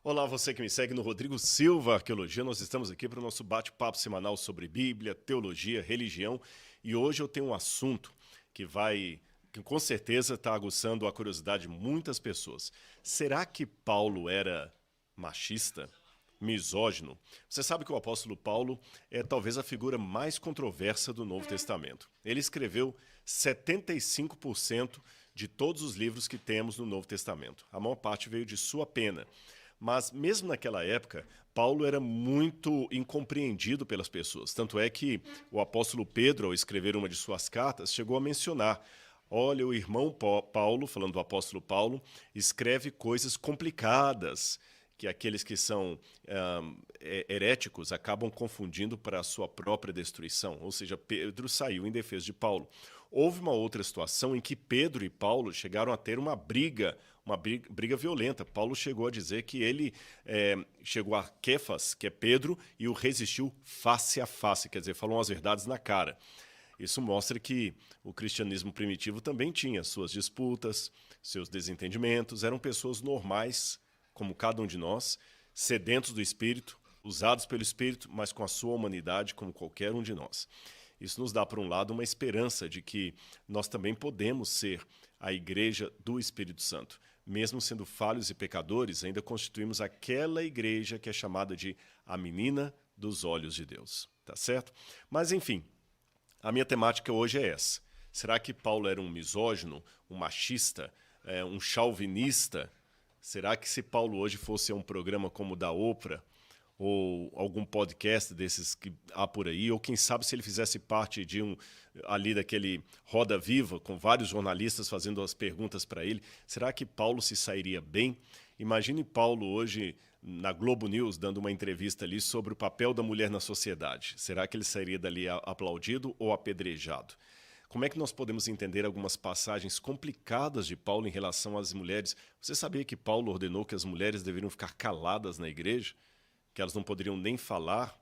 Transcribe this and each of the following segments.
Olá, você que me segue no Rodrigo Silva Arqueologia. Nós estamos aqui para o nosso bate-papo semanal sobre Bíblia, teologia, religião. E hoje eu tenho um assunto que com certeza está aguçando a curiosidade de muitas pessoas. Será que Paulo era machista? Misógino? Você sabe que o apóstolo Paulo é talvez a figura mais controversa do Novo Testamento. Ele escreveu 75% de todos os livros que temos no Novo Testamento. A maior parte veio de sua pena. Mas mesmo naquela época, Paulo era muito incompreendido pelas pessoas. Tanto é que o apóstolo Pedro, ao escrever uma de suas cartas, chegou a mencionar: olha, o irmão Paulo, falando do apóstolo Paulo, escreve coisas complicadas que aqueles que são heréticos acabam confundindo para a sua própria destruição. Ou seja, Pedro saiu em defesa de Paulo. Houve uma outra situação em que Pedro e Paulo chegaram a ter uma briga violenta. Paulo chegou a dizer que ele chegou a Quefas, que é Pedro, e o resistiu face a face, quer dizer, falou as verdades na cara. Isso mostra que o cristianismo primitivo também tinha suas disputas, seus desentendimentos, eram pessoas normais, como cada um de nós, sedentos do Espírito, usados pelo Espírito, mas com a sua humanidade, como qualquer um de nós. Isso nos dá, por um lado, uma esperança de que nós também podemos ser a igreja do Espírito Santo. Mesmo sendo falhos e pecadores, ainda constituímos aquela igreja que é chamada de a menina dos olhos de Deus. Tá certo? Mas, enfim, a minha temática hoje é essa. Será que Paulo era um misógino, um machista, um chauvinista? Será que se Paulo hoje fosse um programa como o da Oprah, ou algum podcast desses que há por aí, ou quem sabe se ele fizesse parte de ali daquele Roda Viva, com vários jornalistas fazendo as perguntas para ele, será que Paulo se sairia bem? Imagine Paulo hoje na Globo News dando uma entrevista ali sobre o papel da mulher na sociedade. Será que ele sairia dali aplaudido ou apedrejado? Como é que nós podemos entender algumas passagens complicadas de Paulo em relação às mulheres? Você sabia que Paulo ordenou que as mulheres deveriam ficar caladas na igreja? Que elas não poderiam nem falar?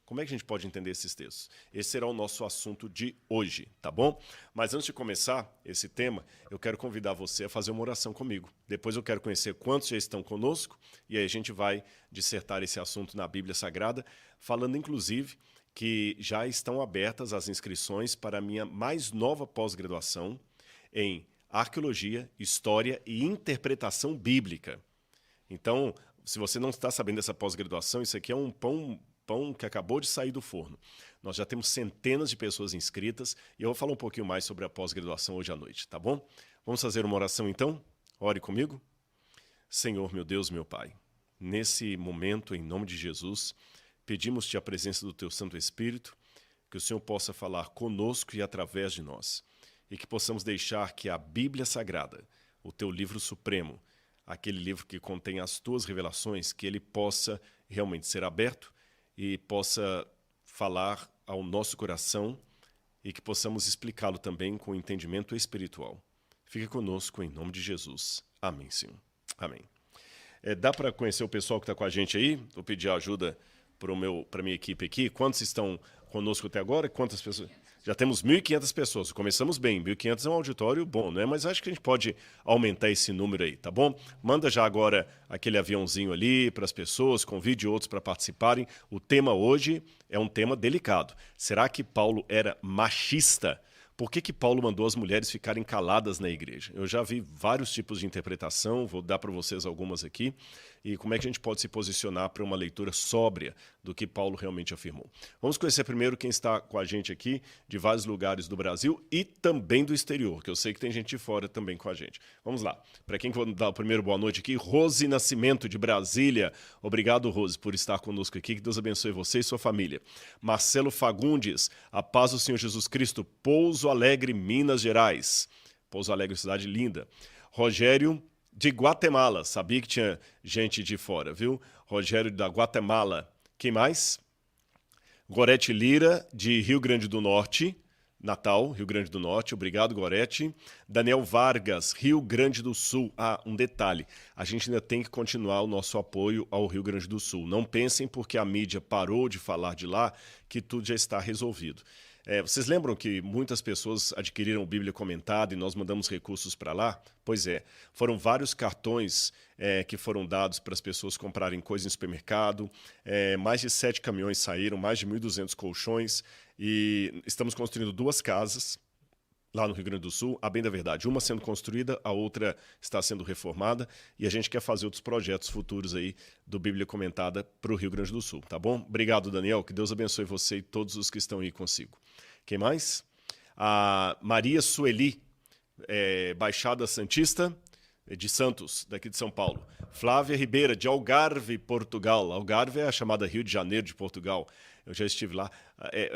Como é que a gente pode entender esses textos? Esse será o nosso assunto de hoje, tá bom? Mas antes de começar esse tema, eu quero convidar você a fazer uma oração comigo. Depois eu quero conhecer quantos já estão conosco e aí a gente vai dissertar esse assunto na Bíblia Sagrada, falando inclusive que já estão abertas as inscrições para a minha mais nova pós-graduação em Arqueologia, História e Interpretação Bíblica. Então, se você não está sabendo dessa pós-graduação, isso aqui é um pão que acabou de sair do forno. Nós já temos centenas de pessoas inscritas e eu vou falar um pouquinho mais sobre a pós-graduação hoje à noite, tá bom? Vamos fazer uma oração então? Ore comigo. Senhor, meu Deus, meu Pai, nesse momento, em nome de Jesus, pedimos-te a presença do Teu Santo Espírito, que o Senhor possa falar conosco e através de nós, e que possamos deixar que a Bíblia Sagrada, o Teu livro supremo, aquele livro que contém as tuas revelações, que ele possa realmente ser aberto e possa falar ao nosso coração e que possamos explicá-lo também com entendimento espiritual. Fique conosco em nome de Jesus. Amém, Senhor. Amém. Dá para conhecer o pessoal que está com a gente aí? Vou pedir ajuda para a minha equipe aqui. Quantos estão conosco até agora? Quantas pessoas? Já temos 1.500 pessoas. Começamos bem. 1.500 é um auditório bom, né? Mas acho que a gente pode aumentar esse número aí, tá bom? Manda já agora aquele aviãozinho ali para as pessoas, convide outros para participarem. O tema hoje é um tema delicado. Será que Paulo era machista? Por que Paulo mandou as mulheres ficarem caladas na igreja? Eu já vi vários tipos de interpretação, vou dar para vocês algumas aqui, e como é que a gente pode se posicionar para uma leitura sóbria do que Paulo realmente afirmou. Vamos conhecer primeiro quem está com a gente aqui, de vários lugares do Brasil e também do exterior, que eu sei que tem gente de fora também com a gente. Vamos lá. Para quem vou dar o primeiro boa noite aqui, Rose Nascimento, de Brasília. Obrigado, Rose, por estar conosco aqui. Que Deus abençoe você e sua família. Marcelo Fagundes, a paz do Senhor Jesus Cristo, Pouso Alegre, Minas Gerais. Pouso Alegre, cidade linda. Rogério de Guatemala. Sabia que tinha gente de fora, viu? Rogério da Guatemala. Quem mais? Gorete Lira, de Rio Grande do Norte. Natal, Rio Grande do Norte. Obrigado, Gorete. Daniel Vargas, Rio Grande do Sul. Ah, um detalhe. A gente ainda tem que continuar o nosso apoio ao Rio Grande do Sul. Não pensem porque a mídia parou de falar de lá que tudo já está resolvido. Vocês lembram que muitas pessoas adquiriram Bíblia comentada e nós mandamos recursos para lá? Pois é, foram vários cartões que foram dados para as pessoas comprarem coisas em supermercado, mais de 7 caminhões saíram, mais de 1.200 colchões, e estamos construindo 2 casas lá no Rio Grande do Sul, a bem da verdade, uma sendo construída, a outra está sendo reformada, e a gente quer fazer outros projetos futuros aí do Bíblia Comentada para o Rio Grande do Sul, tá bom? Obrigado, Daniel, que Deus abençoe você e todos os que estão aí consigo. Quem mais? A Maria Sueli, Baixada Santista, de Santos, daqui de São Paulo. Flávia Ribeira, de Algarve, Portugal. Algarve é a chamada Rio de Janeiro de Portugal. Eu já estive lá.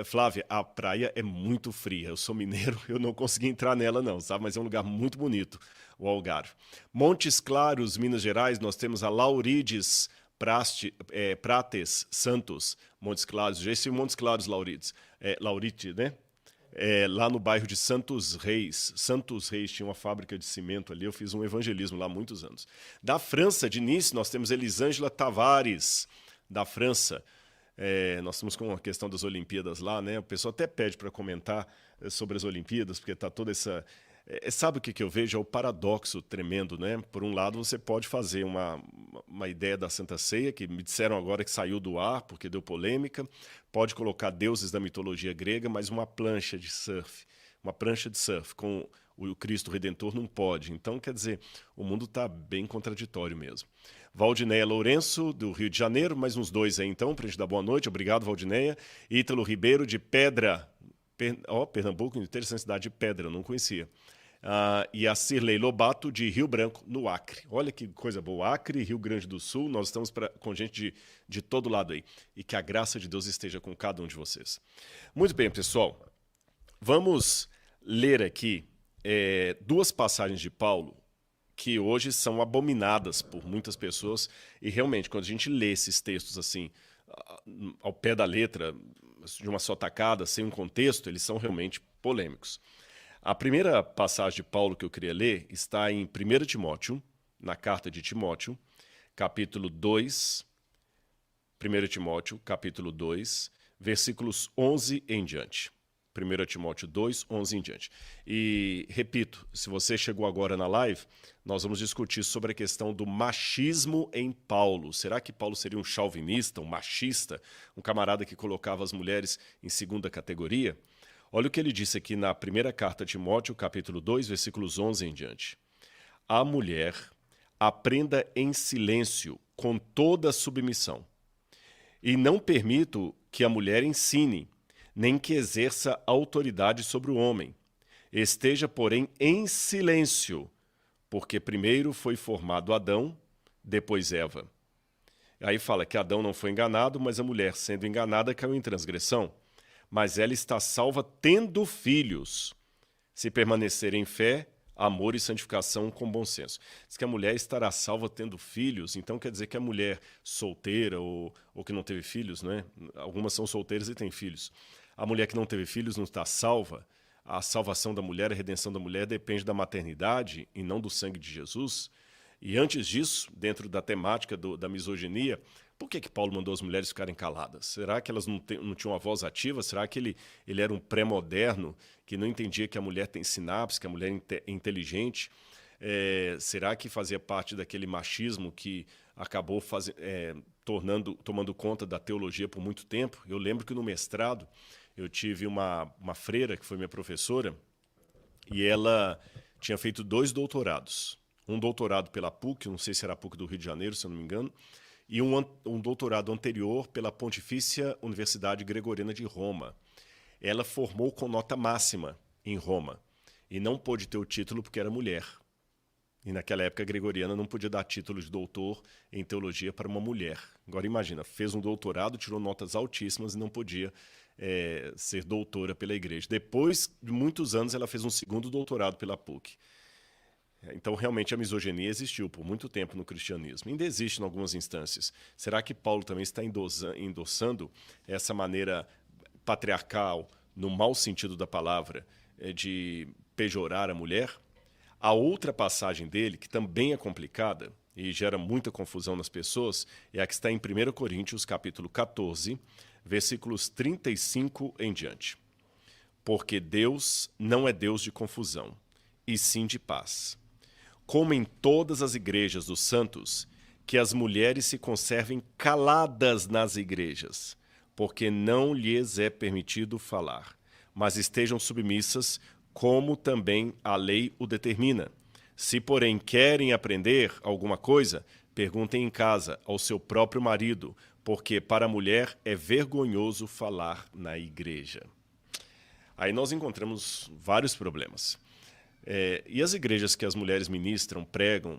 Flávia, a praia é muito fria. Eu sou mineiro, eu não consegui entrar nela não, sabe? Mas é um lugar muito bonito, o Algarve. Montes Claros, Minas Gerais, nós temos a Laurides Prates Santos. Montes Claros, já estive em Montes Claros, Laurides. Laurite, né? Lá no bairro de Santos Reis. Santos Reis tinha uma fábrica de cimento ali, eu fiz um evangelismo lá há muitos anos. Da França, de Nice, nós temos Elisângela Tavares, da França. Nós estamos com a questão das Olimpíadas lá, né? O pessoal até pede para comentar sobre as Olimpíadas, porque está toda essa... sabe o que eu vejo? É o paradoxo tremendo, né? Por um lado, você pode fazer uma ideia da Santa Ceia, que me disseram agora que saiu do ar, porque deu polêmica. Pode colocar deuses da mitologia grega, mas uma prancha de surf com o Cristo Redentor não pode. Então, quer dizer, o mundo está bem contraditório mesmo. Valdineia Lourenço, do Rio de Janeiro, mais uns 2 aí então, para a gente dar boa noite. Obrigado, Valdineia. Ítalo Ribeiro, de Pedra, Pernambuco, interessante cidade de Pedra, eu não conhecia. E a Cirlei Lobato, de Rio Branco, no Acre. Olha que coisa boa, Acre, Rio Grande do Sul, nós estamos com gente de todo lado aí. E que a graça de Deus esteja com cada um de vocês. Muito bem, pessoal. Vamos ler aqui 2 passagens de Paulo que hoje são abominadas por muitas pessoas. E realmente, quando a gente lê esses textos assim, ao pé da letra, de uma só tacada, sem um contexto, eles são realmente polêmicos. A primeira passagem de Paulo que eu queria ler está em 1 Timóteo, na carta de Timóteo, capítulo 2, 1 Timóteo, capítulo 2, versículos 11 em diante. 1 Timóteo 2, 11 em diante. E, repito, se você chegou agora na live, nós vamos discutir sobre a questão do machismo em Paulo. Será que Paulo seria um chauvinista, um machista, um camarada que colocava as mulheres em segunda categoria? Olha o que ele disse aqui na primeira carta a Timóteo, capítulo 2, versículos 11 em diante. A mulher aprenda em silêncio, com toda submissão. E não permito que a mulher ensine, nem que exerça autoridade sobre o homem. Esteja, porém, em silêncio, porque primeiro foi formado Adão, depois Eva. Aí fala que Adão não foi enganado, mas a mulher, sendo enganada, caiu em transgressão. Mas ela está salva tendo filhos, se permanecer em fé, amor e santificação com bom senso. Diz que a mulher estará salva tendo filhos, então quer dizer que a mulher solteira ou que não teve filhos, né? Algumas são solteiras e têm filhos. A mulher que não teve filhos não está salva. A salvação da mulher, a redenção da mulher depende da maternidade e não do sangue de Jesus. E antes disso, dentro da temática da misoginia, por que Paulo mandou as mulheres ficarem caladas? Será que elas não tinham uma voz ativa? Será que ele era um pré-moderno que não entendia que a mulher tem sinapse, que a mulher é inteligente? Será que fazia parte daquele machismo que acabou tomando conta da teologia por muito tempo? Eu lembro que no mestrado eu tive uma freira que foi minha professora e ela tinha feito 2 doutorados. Um doutorado pela PUC, não sei se era a PUC do Rio de Janeiro, se eu não me engano, e um doutorado anterior pela Pontifícia Universidade Gregoriana de Roma. Ela formou com nota máxima em Roma e não pôde ter o título porque era mulher. E naquela época a Gregoriana não podia dar título de doutor em teologia para uma mulher. Agora imagina, fez um doutorado, tirou notas altíssimas e não podia ser doutora pela igreja. Depois de muitos anos ela fez um 2º doutorado pela PUC. Então, realmente, a misoginia existiu por muito tempo no cristianismo. Ainda existe em algumas instâncias. Será que Paulo também está endossando essa maneira patriarcal, no mau sentido da palavra, de pejorar a mulher? A outra passagem dele, que também é complicada e gera muita confusão nas pessoas, é a que está em 1 Coríntios, capítulo 14, versículos 35 em diante. porque Deus não é Deus de confusão, e sim de paz. Como em todas as igrejas dos santos, que as mulheres se conservem caladas nas igrejas, porque não lhes é permitido falar, mas estejam submissas, como também a lei o determina. Se, porém, querem aprender alguma coisa, perguntem em casa ao seu próprio marido, porque para a mulher é vergonhoso falar na igreja. Aí nós encontramos vários problemas. E as igrejas que as mulheres ministram, pregam,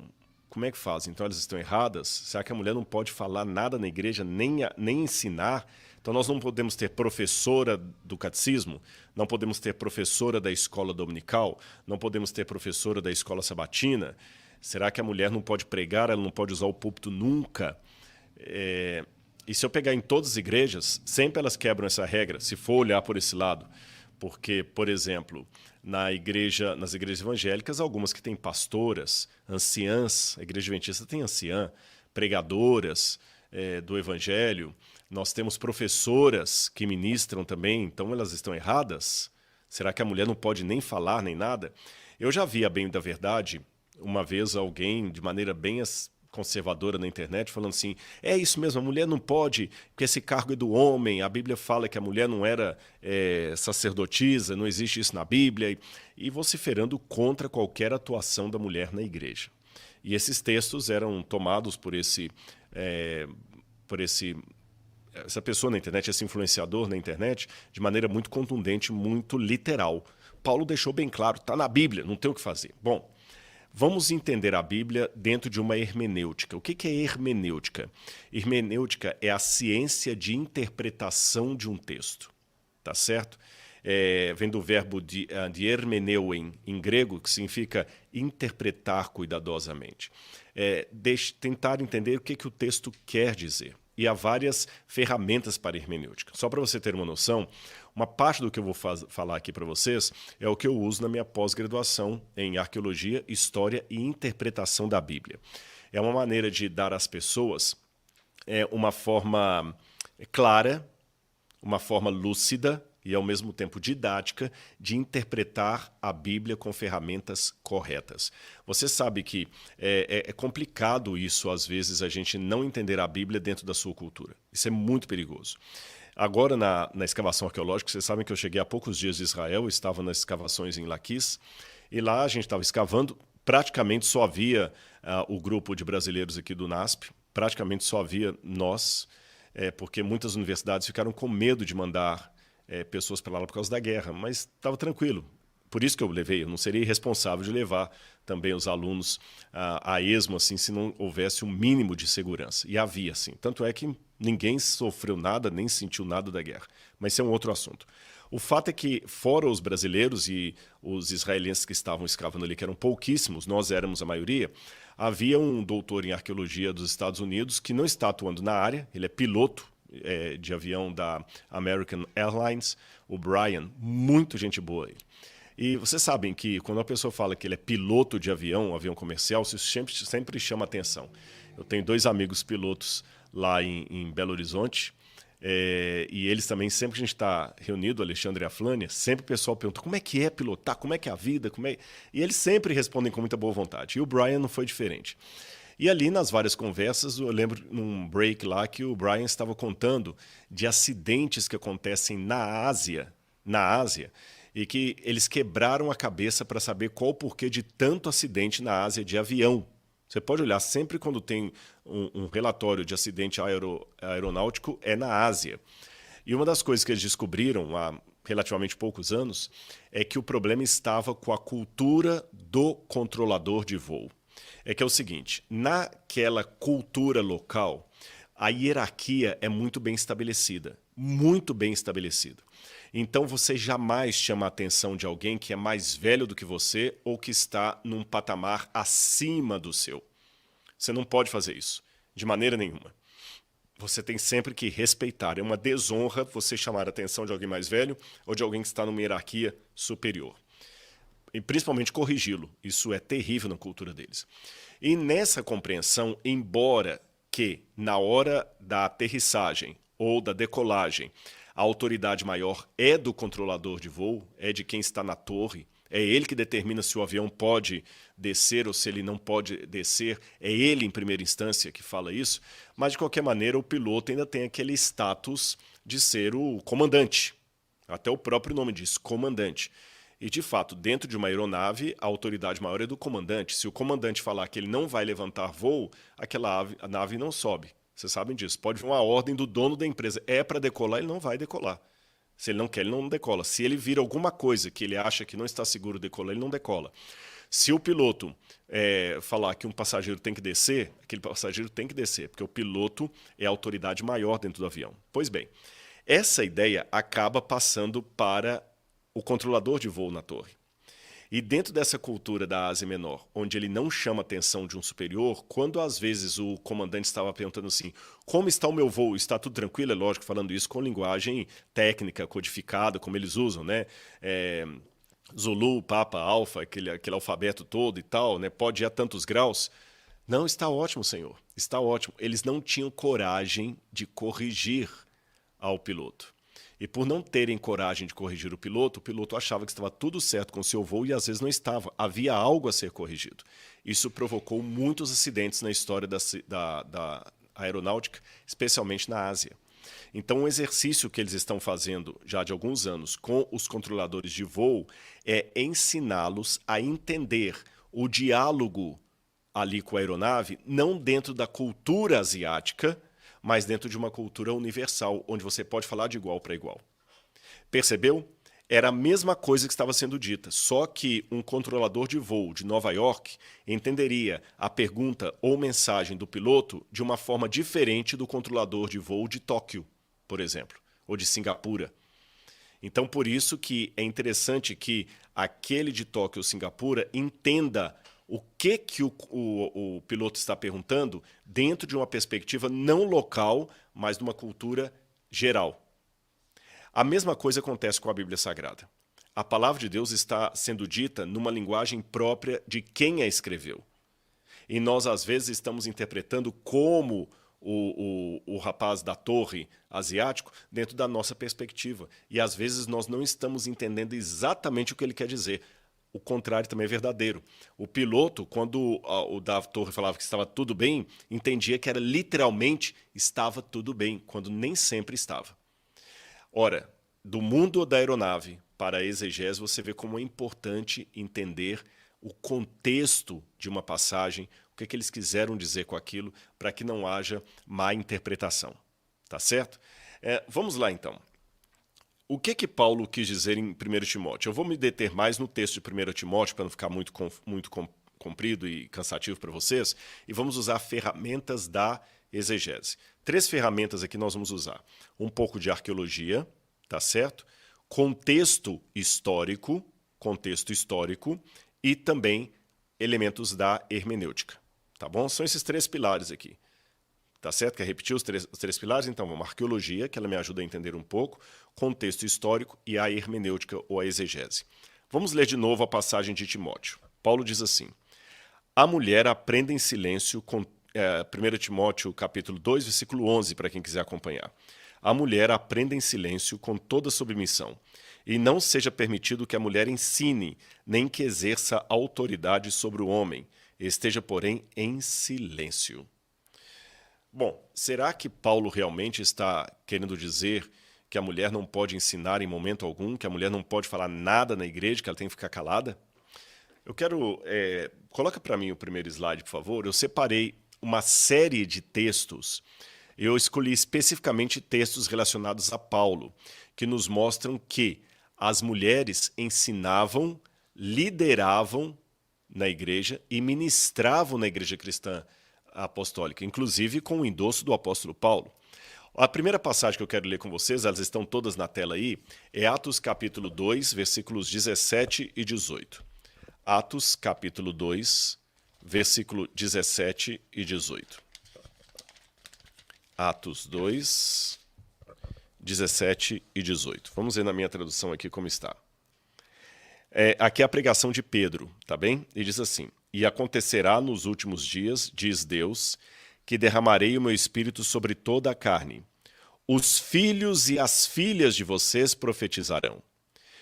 como é que fazem? Então elas estão erradas? Será que a mulher não pode falar nada na igreja, nem ensinar? Então nós não podemos ter professora do catecismo, não podemos ter professora da escola dominical, não podemos ter professora da escola sabatina. Será que a mulher não pode pregar, ela não pode usar o púlpito nunca? E se eu pegar em todas as igrejas, sempre elas quebram essa regra, se for olhar por esse lado. Porque, por exemplo, nas igrejas evangélicas, algumas que têm pastoras, anciãs, a igreja adventista tem anciã, pregadoras do evangelho, nós temos professoras que ministram também, então elas estão erradas? Será que a mulher não pode nem falar, nem nada? Eu já vi, a bem da verdade, uma vez alguém, de maneira bem conservadora na internet, falando assim, é isso mesmo, a mulher não pode, porque esse cargo é do homem, a Bíblia fala que a mulher não era sacerdotisa, não existe isso na Bíblia, e vociferando contra qualquer atuação da mulher na igreja. E esses textos eram tomados por essa pessoa na internet, esse influenciador na internet, de maneira muito contundente, muito literal. Paulo deixou bem claro, está na Bíblia, não tem o que fazer. Bom, vamos entender a Bíblia dentro de uma hermenêutica. O que é hermenêutica? Hermenêutica é a ciência de interpretação de um texto, tá certo? Vem do verbo de hermeneuem, em grego, que significa interpretar cuidadosamente. Tentar entender o que o texto quer dizer. E há várias ferramentas para hermenêutica. Só para você ter uma noção, uma parte do que eu vou falar aqui para vocês é o que eu uso na minha pós-graduação em Arqueologia, História e Interpretação da Bíblia. É uma maneira de dar às pessoas uma forma clara, uma forma lúcida e, ao mesmo tempo, didática de interpretar a Bíblia com ferramentas corretas. Você sabe que é complicado isso, às vezes, a gente não entender a Bíblia dentro da sua cultura. Isso é muito perigoso. Agora, na escavação arqueológica, vocês sabem que eu cheguei há poucos dias de Israel, eu estava nas escavações em Laquis, e lá a gente estava escavando, praticamente só havia o grupo de brasileiros aqui do NASP, praticamente só havia nós, porque muitas universidades ficaram com medo de mandar pessoas para lá por causa da guerra, mas estava tranquilo. Por isso que eu levei, eu não seria irresponsável de levar também os alunos a esmo, assim, se não houvesse um mínimo de segurança. E havia, sim. Tanto é que ninguém sofreu nada, nem sentiu nada da guerra. Mas isso é um outro assunto. O fato é que, fora os brasileiros e os israelenses que estavam escavando ali, que eram pouquíssimos, nós éramos a maioria, havia um doutor em arqueologia dos Estados Unidos que não está atuando na área, ele é piloto de avião da American Airlines, o Brian, muito gente boa aí. E vocês sabem que quando a pessoa fala que ele é piloto de avião, um avião comercial, isso sempre chama atenção. Eu tenho 2 amigos pilotos lá em Belo Horizonte, e eles também, sempre que a gente está reunido, Alexandre e a Flânia, sempre o pessoal pergunta como é que é pilotar, como é que é a vida, e eles sempre respondem com muita boa vontade. E o Brian não foi diferente. E ali, nas várias conversas, eu lembro num break lá que o Brian estava contando de acidentes que acontecem na Ásia, e que eles quebraram a cabeça para saber qual o porquê de tanto acidente na Ásia de avião. Você pode olhar, sempre quando tem um relatório de acidente aeronáutico, é na Ásia. E uma das coisas que eles descobriram há relativamente poucos anos é que o problema estava com a cultura do controlador de voo. É que é o seguinte, naquela cultura local, a hierarquia é muito bem estabelecida, muito bem estabelecida. Então você jamais chama a atenção de alguém que é mais velho do que você ou que está num patamar acima do seu. Você não pode fazer isso, de maneira nenhuma. Você tem sempre que respeitar. É uma desonra você chamar a atenção de alguém mais velho ou de alguém que está numa hierarquia superior. E principalmente corrigi-lo. Isso é terrível na cultura deles. E nessa compreensão, embora que na hora da aterrissagem ou da decolagem a autoridade maior é do controlador de voo, é de quem está na torre, é ele que determina se o avião pode descer ou se ele não pode descer, é ele em primeira instância que fala isso, mas de qualquer maneira o piloto ainda tem aquele status de ser o comandante, até o próprio nome diz, comandante. E de fato, dentro de uma aeronave, a autoridade maior é do comandante. Se o comandante falar que ele não vai levantar voo, a nave não sobe. Vocês sabem disso. Pode vir uma ordem do dono da empresa. É para decolar, ele não vai decolar. Se ele não quer, ele não decola. Se ele vir alguma coisa que ele acha que não está seguro decolar, ele não decola. Se o piloto falar que um passageiro tem que descer, aquele passageiro tem que descer, porque o piloto é a autoridade maior dentro do avião. Pois bem, essa ideia acaba passando para o controlador de voo na torre. E dentro dessa cultura da Ásia Menor, onde ele não chama a atenção de um superior, quando às vezes o comandante estava perguntando assim, como está o meu voo? Está tudo tranquilo? É lógico, falando isso com linguagem técnica, codificada, como eles usam, né? Zulu, Papa, Alfa, aquele alfabeto todo e tal, né? Pode ir a tantos graus. Não, está ótimo, senhor. Está ótimo. Eles não tinham coragem de corrigir ao piloto. E por não terem coragem de corrigir o piloto achava que estava tudo certo com o seu voo e às vezes não estava. Havia algo a ser corrigido. Isso provocou muitos acidentes na história da aeronáutica, especialmente na Ásia. Então, o exercício que eles estão fazendo já de alguns anos com os controladores de voo é ensiná-los a entender o diálogo ali com a aeronave, não dentro da cultura asiática, mas dentro de uma cultura universal, onde você pode falar de igual para igual. Percebeu? Era a mesma coisa que estava sendo dita, só que um controlador de voo de Nova York entenderia a pergunta ou mensagem do piloto de uma forma diferente do controlador de voo de Tóquio, por exemplo, ou de Singapura. Então, por isso que é interessante que aquele de Tóquio ou Singapura entenda o que o piloto está perguntando dentro de uma perspectiva não local, mas de uma cultura geral. A mesma coisa acontece com a Bíblia Sagrada. A palavra de Deus está sendo dita numa linguagem própria de quem a escreveu. E nós, às vezes, estamos interpretando como o rapaz da torre asiático dentro da nossa perspectiva. E, às vezes, nós não estamos entendendo exatamente o que ele quer dizer. O contrário também é verdadeiro. O piloto, quando o da torre falava que estava tudo bem, entendia que era literalmente estava tudo bem, quando nem sempre estava. Ora, do mundo da aeronave para a exegese, você vê como é importante entender o contexto de uma passagem, o que eles quiseram dizer com aquilo, para que não haja má interpretação. Tá certo? Vamos lá, então. O que Paulo quis dizer em 1 Timóteo? Eu vou me deter mais no texto de 1 Timóteo, para não ficar muito comprido e cansativo para vocês, e vamos usar ferramentas da exegese. 3 ferramentas aqui nós vamos usar. Um pouco de arqueologia, tá certo? Contexto histórico e também elementos da hermenêutica, tá bom? São esses 3 pilares aqui. Tá certo? Quer repetir os três pilares? Então, vamos. Arqueologia, que ela me ajuda a entender um pouco, contexto histórico e a hermenêutica ou a exegese. Vamos ler de novo a passagem de Timóteo. Paulo diz assim, a mulher aprenda em silêncio, 1 Timóteo capítulo 2, versículo 11, para quem quiser acompanhar. A mulher aprenda em silêncio com toda submissão, e não seja permitido que a mulher ensine, nem que exerça autoridade sobre o homem, esteja, porém, em silêncio. Bom, será que Paulo realmente está querendo dizer que a mulher não pode ensinar em momento algum, que a mulher não pode falar nada na igreja, que ela tem que ficar calada? Eu quero... coloca para mim o primeiro slide, por favor. Eu separei uma série de textos. Eu escolhi especificamente textos relacionados a Paulo, que nos mostram que as mulheres ensinavam, lideravam na igreja e ministravam na igreja cristã apostólica, inclusive com o endosso do apóstolo Paulo. A primeira passagem que eu quero ler com vocês, elas estão todas na tela aí, é Atos capítulo 2, versículos 17 e 18. Atos capítulo 2, versículo 17 e 18. Atos 2, 17 e 18. Vamos ver na minha tradução aqui como está. Aqui é a pregação de Pedro, tá bem? E diz assim, e acontecerá nos últimos dias, diz Deus, que derramarei o meu espírito sobre toda a carne. Os filhos e as filhas de vocês profetizarão,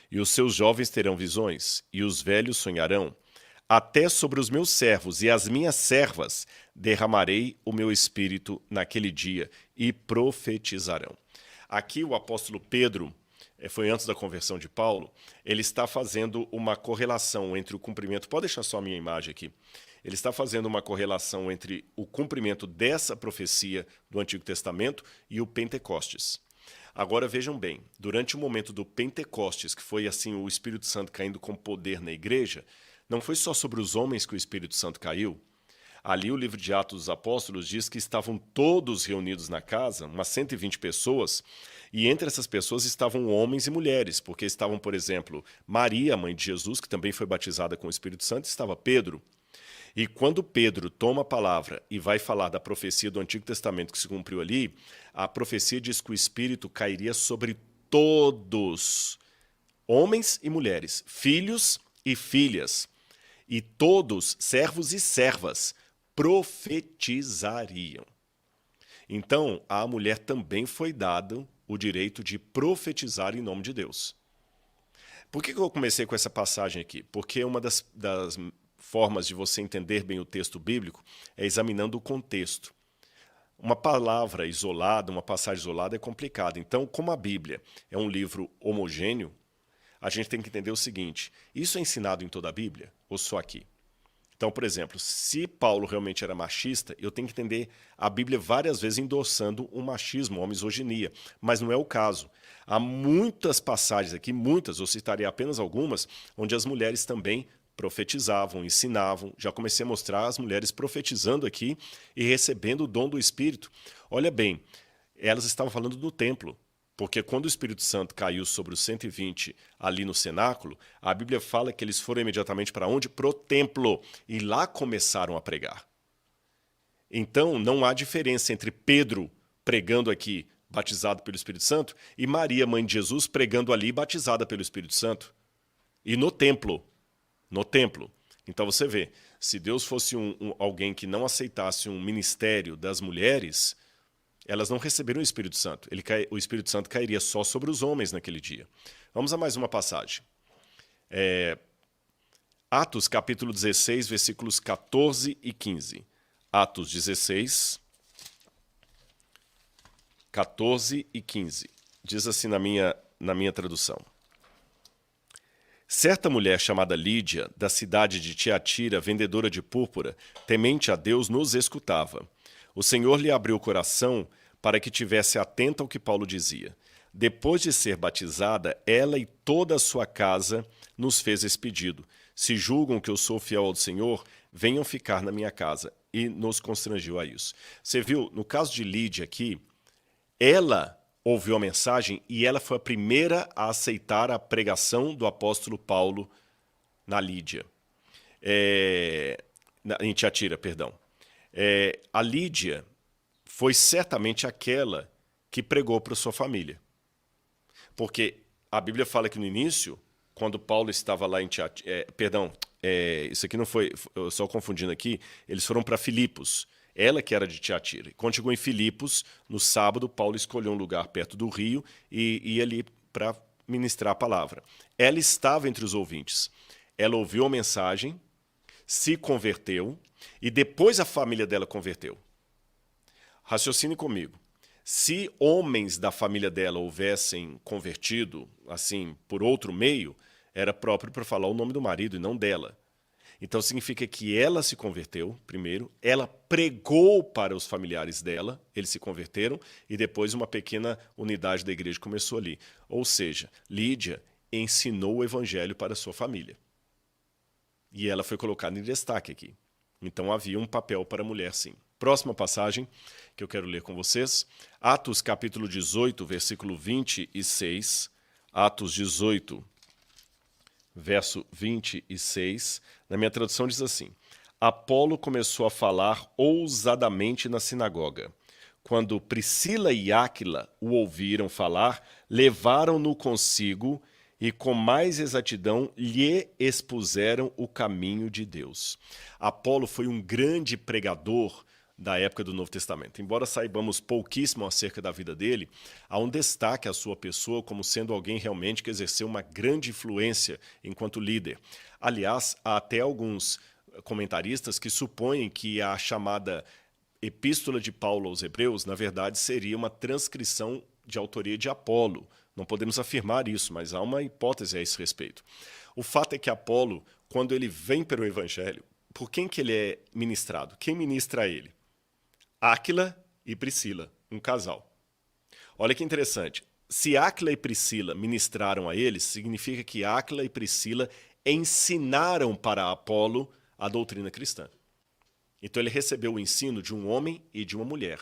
e os seus jovens terão visões, e os velhos sonharão. Até sobre os meus servos e as minhas servas derramarei o meu espírito naquele dia, e profetizarão. Aqui o apóstolo Pedro, foi antes da conversão de Paulo, ele está fazendo uma correlação entre o cumprimento... Pode deixar só a minha imagem aqui. Ele está fazendo uma correlação entre o cumprimento dessa profecia do Antigo Testamento e o Pentecostes. Agora vejam bem, durante o momento do Pentecostes, que foi assim o Espírito Santo caindo com poder na igreja, não foi só sobre os homens que o Espírito Santo caiu. Ali o livro de Atos dos Apóstolos diz que estavam todos reunidos na casa, umas 120 pessoas, e entre essas pessoas estavam homens e mulheres, porque estavam, por exemplo, Maria, a mãe de Jesus, que também foi batizada com o Espírito Santo, estava Pedro. E quando Pedro toma a palavra e vai falar da profecia do Antigo Testamento que se cumpriu ali, a profecia diz que o Espírito cairia sobre todos, homens e mulheres, filhos e filhas, e todos, servos e servas, profetizariam. Então, à mulher também foi dado o direito de profetizar em nome de Deus. Por que eu comecei com essa passagem aqui? Porque uma das formas de você entender bem o texto bíblico é examinando o contexto. Uma palavra isolada, uma passagem isolada é complicada. Então, como a Bíblia é um livro homogêneo, a gente tem que entender o seguinte: isso é ensinado em toda a Bíblia ou só aqui? Então, por exemplo, se Paulo realmente era machista, eu tenho que entender a Bíblia várias vezes endossando o machismo, a misoginia, mas não é o caso. Há muitas passagens aqui, muitas, eu citarei apenas algumas, onde as mulheres também profetizavam, ensinavam. Já comecei a mostrar as mulheres profetizando aqui e recebendo o dom do Espírito. Olha bem, elas estavam falando do templo, porque quando o Espírito Santo caiu sobre os 120 ali no cenáculo, a Bíblia fala que eles foram imediatamente para onde? Pro templo. E lá começaram a pregar. Então, não há diferença entre Pedro pregando aqui, batizado pelo Espírito Santo, e Maria, mãe de Jesus, pregando ali, batizada pelo Espírito Santo. E no templo. No templo. Então você vê, se Deus fosse alguém que não aceitasse um ministério das mulheres, elas não receberam o Espírito Santo. O Espírito Santo cairia só sobre os homens naquele dia. Vamos a mais uma passagem. Atos capítulo 16, versículos 14 e 15. Atos 16, 14 e 15. Diz assim na minha tradução. Certa mulher chamada Lídia, da cidade de Tiatira, vendedora de púrpura, temente a Deus, nos escutava. O Senhor lhe abriu o coração para que tivesse atenta ao que Paulo dizia. Depois de ser batizada, ela e toda a sua casa nos fez esse pedido. Se julgam que eu sou fiel ao Senhor, venham ficar na minha casa. E nos constrangiu a isso. Você viu, no caso de Lídia aqui, ela ouviu a mensagem e ela foi a primeira a aceitar a pregação do apóstolo Paulo na Lídia. Em Tiatira, perdão. A Lídia foi certamente aquela que pregou para sua família. Porque a Bíblia fala que no início, quando Paulo estava lá em Tiatira... isso aqui não foi... Eu só confundindo aqui. Eles foram para Filipos. Ela que era de Tiatira. Quando chegou em Filipos, no sábado, Paulo escolheu um lugar perto do rio e ia ali para ministrar a palavra. Ela estava entre os ouvintes. Ela ouviu a mensagem, se converteu e depois a família dela converteu. Raciocine comigo. Se homens da família dela houvessem convertido, assim, por outro meio, era próprio para falar o nome do marido e não dela. Então significa que ela se converteu primeiro, ela pregou para os familiares dela, eles se converteram, e depois uma pequena unidade da igreja começou ali. Ou seja, Lídia ensinou o evangelho para a sua família. E ela foi colocada em destaque aqui. Então havia um papel para a mulher, sim. Próxima passagem que eu quero ler com vocês, Atos capítulo 18, versículo 26, Atos 18, verso 26, na minha tradução diz assim: Apolo começou a falar ousadamente na sinagoga. Quando Priscila e Áquila o ouviram falar, levaram-no consigo e com mais exatidão lhe expuseram o caminho de Deus. Apolo foi um grande pregador da época do Novo Testamento. Embora saibamos pouquíssimo acerca da vida dele, há um destaque à sua pessoa como sendo alguém realmente que exerceu uma grande influência enquanto líder. Aliás, há até alguns comentaristas que supõem que a chamada Epístola de Paulo aos Hebreus, na verdade, seria uma transcrição de autoria de Apolo. Não podemos afirmar isso, mas há uma hipótese a esse respeito. O fato é que Apolo, quando ele vem para o Evangelho, por quem que ele é ministrado? Quem ministra a ele? Áquila e Priscila, um casal. Olha que interessante. Se Áquila e Priscila ministraram a ele, significa que Áquila e Priscila ensinaram para Apolo a doutrina cristã. Então ele recebeu o ensino de um homem e de uma mulher.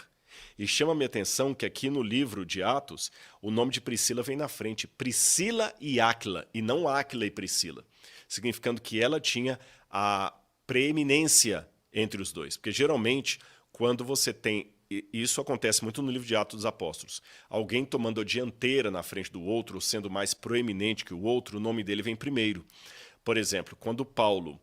E chama minha atenção que aqui no livro de Atos, o nome de Priscila vem na frente. Priscila e Áquila, e não Áquila e Priscila. Significando que ela tinha a preeminência entre os dois. Porque geralmente, quando você tem... Isso acontece muito no livro de Atos dos Apóstolos. Alguém tomando a dianteira na frente do outro, sendo mais proeminente que o outro, o nome dele vem primeiro. Por exemplo, quando Paulo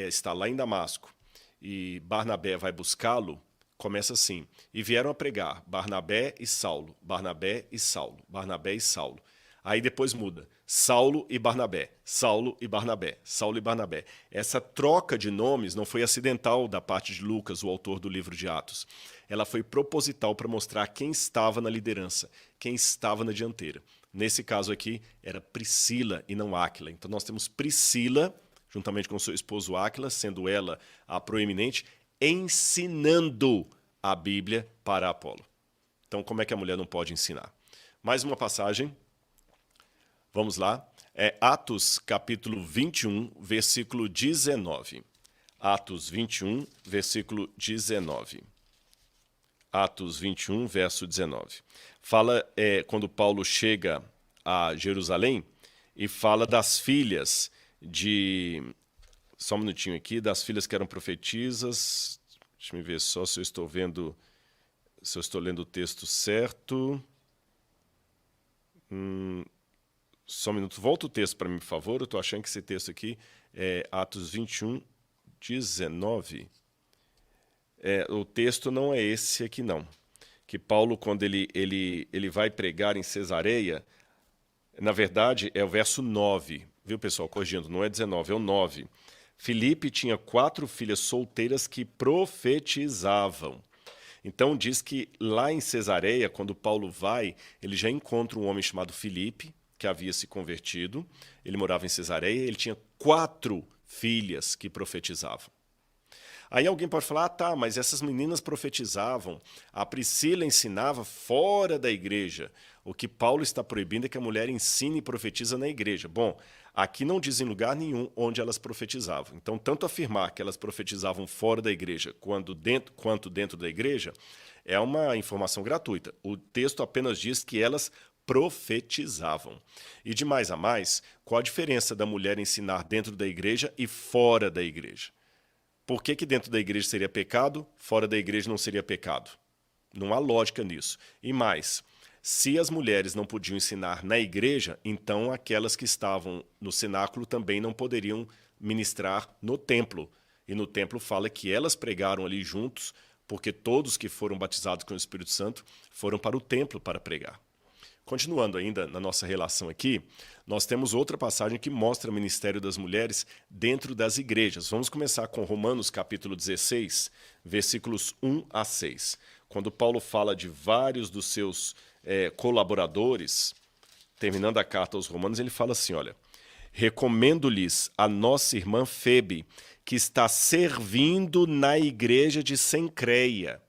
está lá em Damasco e Barnabé vai buscá-lo, começa assim: e vieram a pregar Barnabé e Saulo, Barnabé e Saulo, Barnabé e Saulo. Aí depois muda, Saulo e Barnabé, Saulo e Barnabé, Saulo e Barnabé. Essa troca de nomes não foi acidental da parte de Lucas, o autor do livro de Atos. Ela foi proposital para mostrar quem estava na liderança, quem estava na dianteira. Nesse caso aqui, era Priscila e não Áquila. Então nós temos Priscila, juntamente com seu esposo Áquila, sendo ela a proeminente, ensinando a Bíblia para Apolo. Então como é que a mulher não pode ensinar? Mais uma passagem. Vamos lá. É Atos capítulo 21, versículo 19. Atos 21, versículo 19. Atos 21, verso 19. Fala quando Paulo chega a Jerusalém e fala das filhas de... Só um minutinho aqui, das filhas que eram profetisas. Deixa eu ver só se eu estou vendo, se eu estou lendo o texto certo. Só um minuto. Volta o texto para mim, por favor. Eu estou achando que esse texto aqui é Atos 21, 19. O texto não é esse aqui, não. Que Paulo, quando ele vai pregar em Cesareia, na verdade, é o verso 9. Viu, pessoal? Corrigindo, não é 19, é o 9. Filipe tinha 4 filhas solteiras que profetizavam. Então diz que lá em Cesareia, quando Paulo vai, ele já encontra um homem chamado Filipe, que havia se convertido. Ele morava em Cesareia, ele tinha 4 filhas que profetizavam. Aí alguém pode falar, tá, mas essas meninas profetizavam, a Priscila ensinava fora da igreja. O que Paulo está proibindo é que a mulher ensine e profetiza na igreja. Bom, aqui não diz em lugar nenhum onde elas profetizavam. Então, tanto afirmar que elas profetizavam fora da igreja quanto dentro da igreja é uma informação gratuita. O texto apenas diz que elas profetizavam. E de mais a mais, qual a diferença da mulher ensinar dentro da igreja e fora da igreja? Por que dentro da igreja seria pecado, fora da igreja não seria pecado? Não há lógica nisso. E mais, se as mulheres não podiam ensinar na igreja, então aquelas que estavam no cenáculo também não poderiam ministrar no templo. E no templo fala que elas pregaram ali juntos, porque todos que foram batizados com o Espírito Santo foram para o templo para pregar. Continuando ainda na nossa relação aqui, nós temos outra passagem que mostra o ministério das mulheres dentro das igrejas. Vamos começar com Romanos capítulo 16, versículos 1 a 6. Quando Paulo fala de vários dos seus colaboradores, terminando a carta aos Romanos, ele fala assim, olha, recomendo-lhes a nossa irmã Febe, que está servindo na igreja de Cencreia.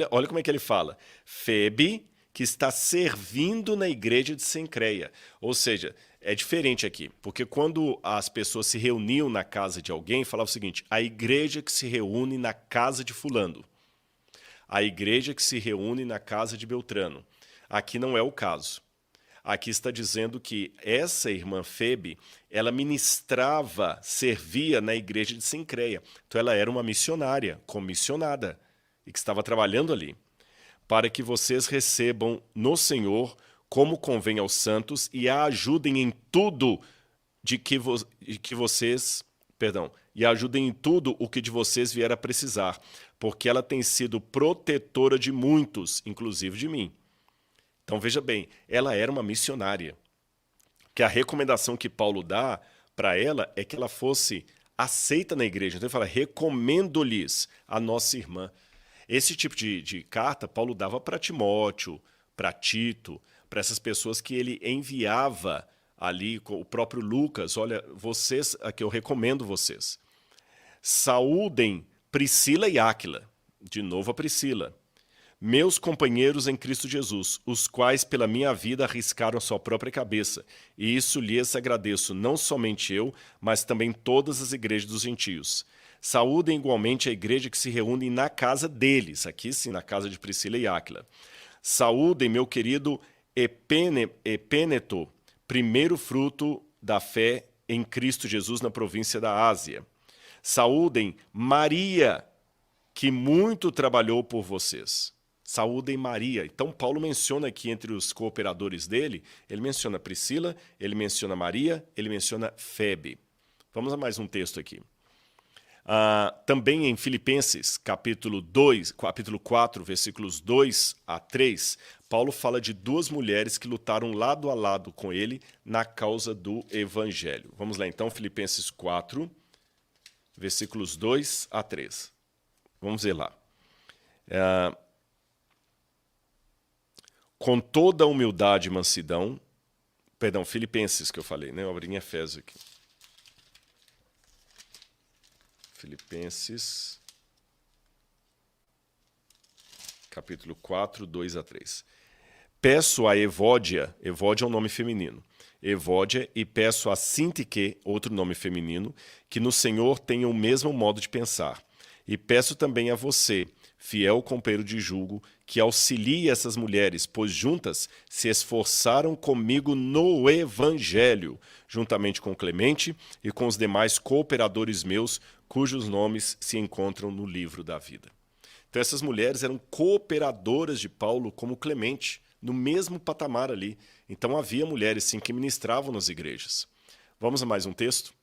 Olha como é que ele fala. Febe, que está servindo na igreja de Cencreia. Ou seja, é diferente aqui, porque quando as pessoas se reuniam na casa de alguém, falava o seguinte, a igreja que se reúne na casa de fulano, a igreja que se reúne na casa de Beltrano. Aqui não é o caso. Aqui está dizendo que essa irmã Febe, ela ministrava, servia na igreja de Cencreia. Então ela era uma missionária, comissionada, e que estava trabalhando ali, para que vocês recebam no Senhor como convém aos santos e a ajudem em tudo de que vocês e ajudem em tudo o que de vocês vier a precisar, porque ela tem sido protetora de muitos, inclusive de mim. Então veja bem, ela era uma missionária, que a recomendação que Paulo dá para ela é que ela fosse aceita na igreja. Então ele fala, recomendo-lhes a nossa irmã. Esse tipo de carta Paulo dava para Timóteo, para Tito, para essas pessoas que ele enviava ali, o próprio Lucas, olha, vocês, aqui eu recomendo vocês. Saúdem Priscila e Áquila, de novo a Priscila, meus companheiros em Cristo Jesus, os quais pela minha vida arriscaram sua própria cabeça, e isso lhes agradeço, não somente eu, mas também todas as igrejas dos gentios. Saúdem igualmente a igreja que se reúne na casa deles, aqui sim, na casa de Priscila e Áquila. Saúdem meu querido Epêneto, primeiro fruto da fé em Cristo Jesus na província da Ásia. Saúdem Maria, que muito trabalhou por vocês. Saúdem Maria. Então, Paulo menciona aqui entre os cooperadores dele, ele menciona Priscila, ele menciona Maria, ele menciona Febe. Vamos a mais um texto aqui. Também em Filipenses, capítulo 4, versículos 2 a 3, Paulo fala de duas mulheres que lutaram lado a lado com ele na causa do evangelho. Vamos lá então, Filipenses 4, versículos 2 a 3. Vamos ver lá. Com toda a humildade e mansidão, Filipenses que eu falei, né? Eu abri em Efésios aqui. Filipenses, capítulo 4, 2 a 3. Peço a Evódia é um nome feminino, Evódia, e peço a Sintique, outro nome feminino, que no Senhor tenham o mesmo modo de pensar. E peço também a você, fiel companheiro de julgo, que auxilie essas mulheres, pois juntas se esforçaram comigo no Evangelho, juntamente com Clemente e com os demais cooperadores meus, cujos nomes se encontram no livro da vida. Então essas mulheres eram cooperadoras de Paulo como Clemente, no mesmo patamar ali. Então havia mulheres sim que ministravam nas igrejas. Vamos a mais um texto?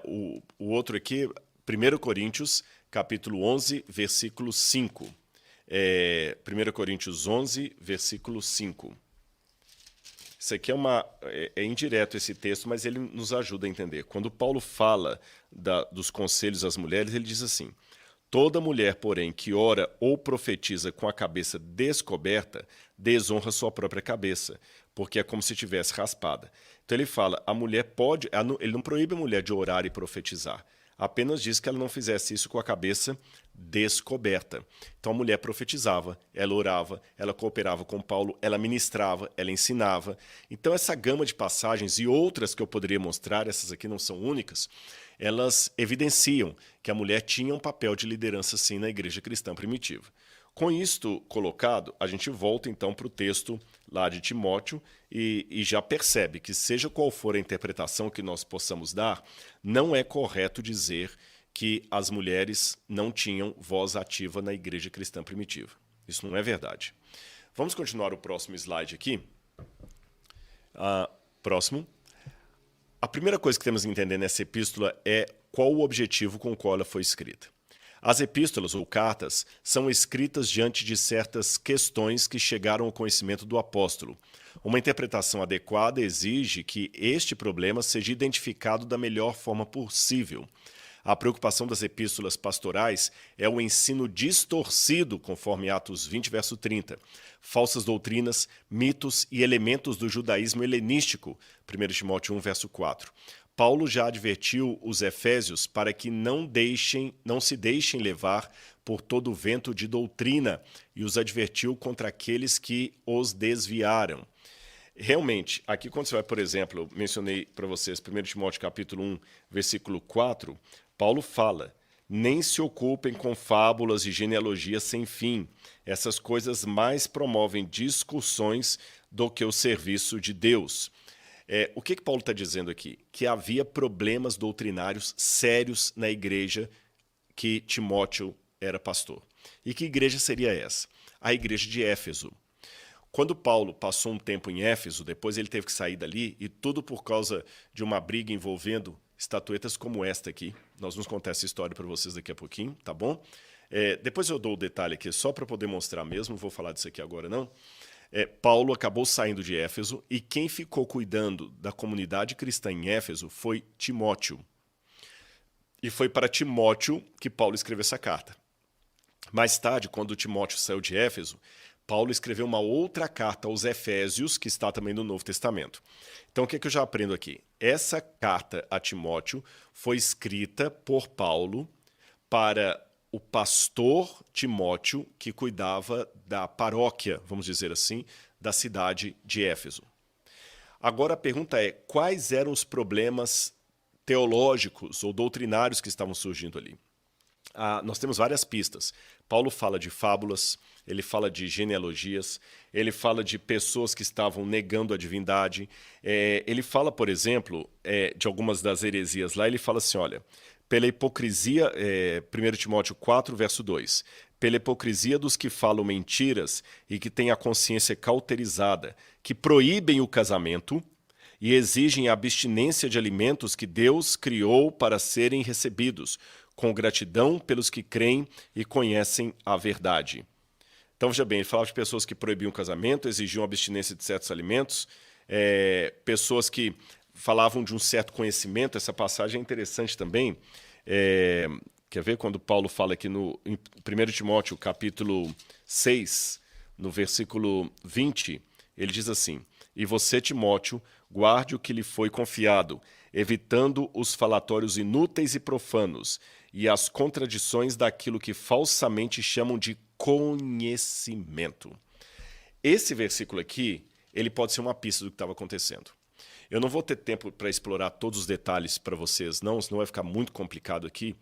O outro aqui, 1 Coríntios, capítulo 11, versículo 5. 1 Coríntios 11, versículo 5. Isso aqui é indireto esse texto, mas ele nos ajuda a entender. Quando Paulo fala dos conselhos às mulheres, ele diz assim, toda mulher, porém, que ora ou profetiza com a cabeça descoberta, desonra sua própria cabeça, porque é como se tivesse raspada. Então ele fala, a mulher pode, ele não proíbe a mulher de orar e profetizar, apenas diz que ela não fizesse isso com a cabeça descoberta. Então a mulher profetizava, ela orava, ela cooperava com Paulo, ela ministrava, ela ensinava. Então essa gama de passagens e outras que eu poderia mostrar, essas aqui não são únicas, elas evidenciam que a mulher tinha um papel de liderança sim na igreja cristã primitiva. Com isto colocado, a gente volta então para o texto lá de Timóteo e já percebe que seja qual for a interpretação que nós possamos dar, não é correto dizer que as mulheres não tinham voz ativa na igreja cristã primitiva. Isso não é verdade. Vamos continuar o próximo slide aqui. Próximo. A primeira coisa que temos que entender nessa epístola é qual o objetivo com o qual ela foi escrita. As epístolas ou cartas são escritas diante de certas questões que chegaram ao conhecimento do apóstolo. Uma interpretação adequada exige que este problema seja identificado da melhor forma possível. A preocupação das epístolas pastorais é o ensino distorcido, conforme Atos 20, verso 30. Falsas doutrinas, mitos e elementos do judaísmo helenístico, 1 Timóteo 1, verso 4. Paulo já advertiu os efésios para que não se deixem levar por todo o vento de doutrina e os advertiu contra aqueles que os desviaram. Realmente, aqui quando você vai, por exemplo, eu mencionei para vocês 1 Timóteo capítulo 1, versículo 4, Paulo fala, nem se ocupem com fábulas e genealogias sem fim. Essas coisas mais promovem discussões do que o serviço de Deus. O que Paulo está dizendo aqui? Que havia problemas doutrinários sérios na igreja que Timóteo era pastor. E que igreja seria essa? A igreja de Éfeso. Quando Paulo passou um tempo em Éfeso, depois ele teve que sair dali, e tudo por causa de uma briga envolvendo estatuetas como esta aqui. Nós vamos contar essa história para vocês daqui a pouquinho, tá bom? Depois eu dou o detalhe aqui, só para poder mostrar mesmo, não vou falar disso aqui agora não. Paulo acabou saindo de Éfeso, e quem ficou cuidando da comunidade cristã em Éfeso foi Timóteo. E foi para Timóteo que Paulo escreveu essa carta. Mais tarde, quando Timóteo saiu de Éfeso, Paulo escreveu uma outra carta aos Efésios, que está também no Novo Testamento. Então, o que eu já aprendo aqui? Essa carta a Timóteo foi escrita por Paulo para o pastor Timóteo, que cuidava da paróquia, vamos dizer assim, da cidade de Éfeso. Agora a pergunta é, quais eram os problemas teológicos ou doutrinários que estavam surgindo ali? Nós temos várias pistas. Paulo fala de fábulas, ele fala de genealogias, ele fala de pessoas que estavam negando a divindade. Ele fala, por exemplo, de algumas das heresias lá, ele fala assim, olha, pela hipocrisia, 1 Timóteo 4, verso 2, pela hipocrisia dos que falam mentiras e que têm a consciência cauterizada, que proíbem o casamento e exigem a abstinência de alimentos que Deus criou para serem recebidos, com gratidão pelos que creem e conhecem a verdade. Então, veja bem, ele falava de pessoas que proibiam o casamento, exigiam abstinência de certos alimentos, pessoas que falavam de um certo conhecimento. Essa passagem é interessante também. Quer ver quando Paulo fala aqui em 1 Timóteo, capítulo 6, no versículo 20, ele diz assim, e você, Timóteo, guarde o que lhe foi confiado, evitando os falatórios inúteis e profanos e as contradições daquilo que falsamente chamam de conhecimento. Esse versículo aqui, ele pode ser uma pista do que estava acontecendo. Eu não vou ter tempo para explorar todos os detalhes para vocês, não, senão vai ficar muito complicado aqui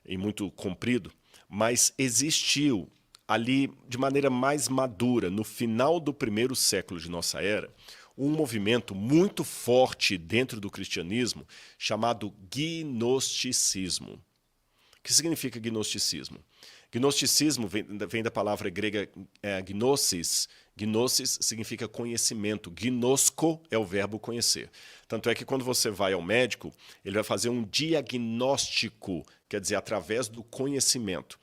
e muito comprido, mas existiu ali, de maneira mais madura, no final do primeiro século de nossa era, um movimento muito forte dentro do cristianismo chamado gnosticismo. O que significa gnosticismo? Gnosticismo vem da palavra grega gnosis. Gnosis significa conhecimento. Gnosko é o verbo conhecer. Tanto é que quando você vai ao médico, ele vai fazer um diagnóstico, quer dizer, através do conhecimento.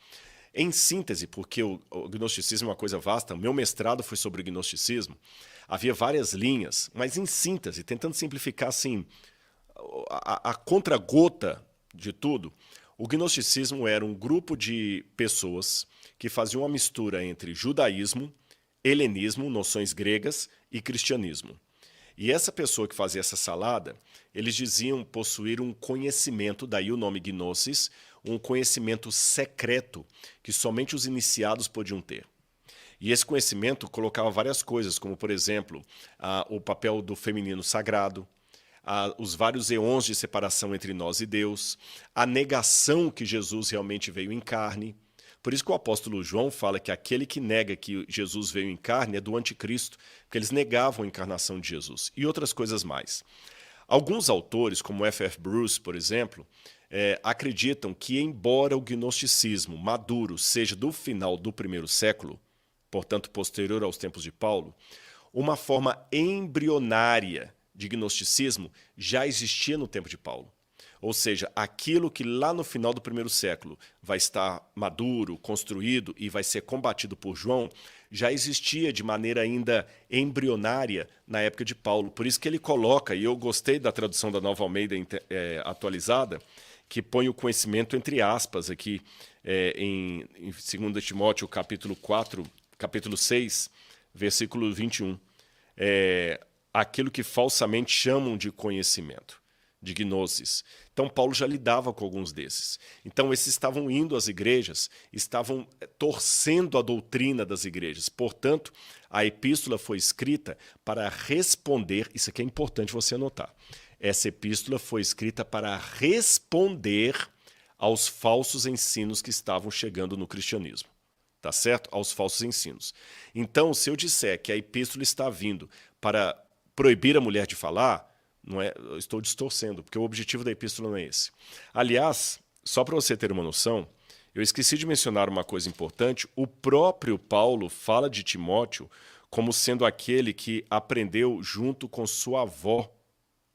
Em síntese, porque o gnosticismo é uma coisa vasta, meu mestrado foi sobre o gnosticismo, havia várias linhas, mas em síntese, tentando simplificar assim, a contragota de tudo, o gnosticismo era um grupo de pessoas que faziam uma mistura entre judaísmo, helenismo, noções gregas, e cristianismo. E essa pessoa que fazia essa salada, eles diziam possuir um conhecimento, daí o nome gnosis, um conhecimento secreto que somente os iniciados podiam ter. E esse conhecimento colocava várias coisas, como, por exemplo, o papel do feminino sagrado, os vários eons de separação entre nós e Deus, a negação que Jesus realmente veio em carne. Por isso que o apóstolo João fala que aquele que nega que Jesus veio em carne é do anticristo, porque eles negavam a encarnação de Jesus, e outras coisas mais. Alguns autores, como F.F. Bruce, por exemplo, acreditam que, embora o gnosticismo maduro seja do final do primeiro século, portanto posterior aos tempos de Paulo, uma forma embrionária de gnosticismo já existia no tempo de Paulo. Ou seja, aquilo que lá no final do primeiro século vai estar maduro, construído e vai ser combatido por João, já existia de maneira ainda embrionária na época de Paulo. Por isso que ele coloca, e eu gostei da tradução da Nova Almeida atualizada, que põe o conhecimento entre aspas aqui em 2 Timóteo capítulo 4, capítulo 6, versículo 21. Aquilo que falsamente chamam de conhecimento, de gnosis. Então Paulo já lidava com alguns desses. Então esses estavam indo às igrejas, estavam torcendo a doutrina das igrejas. Portanto, a epístola foi escrita para responder, isso aqui é importante você anotar, essa epístola foi escrita para responder aos falsos ensinos que estavam chegando no cristianismo. Tá certo? Aos falsos ensinos. Então, se eu disser que a epístola está vindo para proibir a mulher de falar, não é, eu estou distorcendo, porque o objetivo da epístola não é esse. Aliás, só para você ter uma noção, eu esqueci de mencionar uma coisa importante, o próprio Paulo fala de Timóteo como sendo aquele que aprendeu junto com sua avó,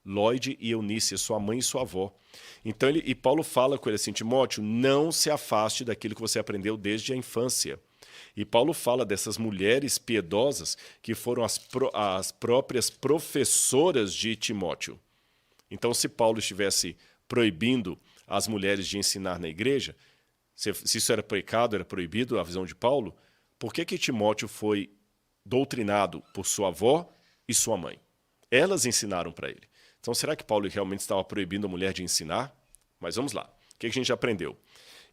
Lloyd e Eunice, sua mãe e sua avó. Então, Paulo fala com ele assim, Timóteo, não se afaste daquilo que você aprendeu desde a infância. E Paulo fala dessas mulheres piedosas que foram as próprias professoras de Timóteo. Então, se Paulo estivesse proibindo as mulheres de ensinar na igreja, se isso era pecado, era proibido, a visão de Paulo, por que Timóteo foi doutrinado por sua avó e sua mãe? Elas ensinaram para ele. Então, será que Paulo realmente estava proibindo a mulher de ensinar? Mas vamos lá. O que a gente aprendeu?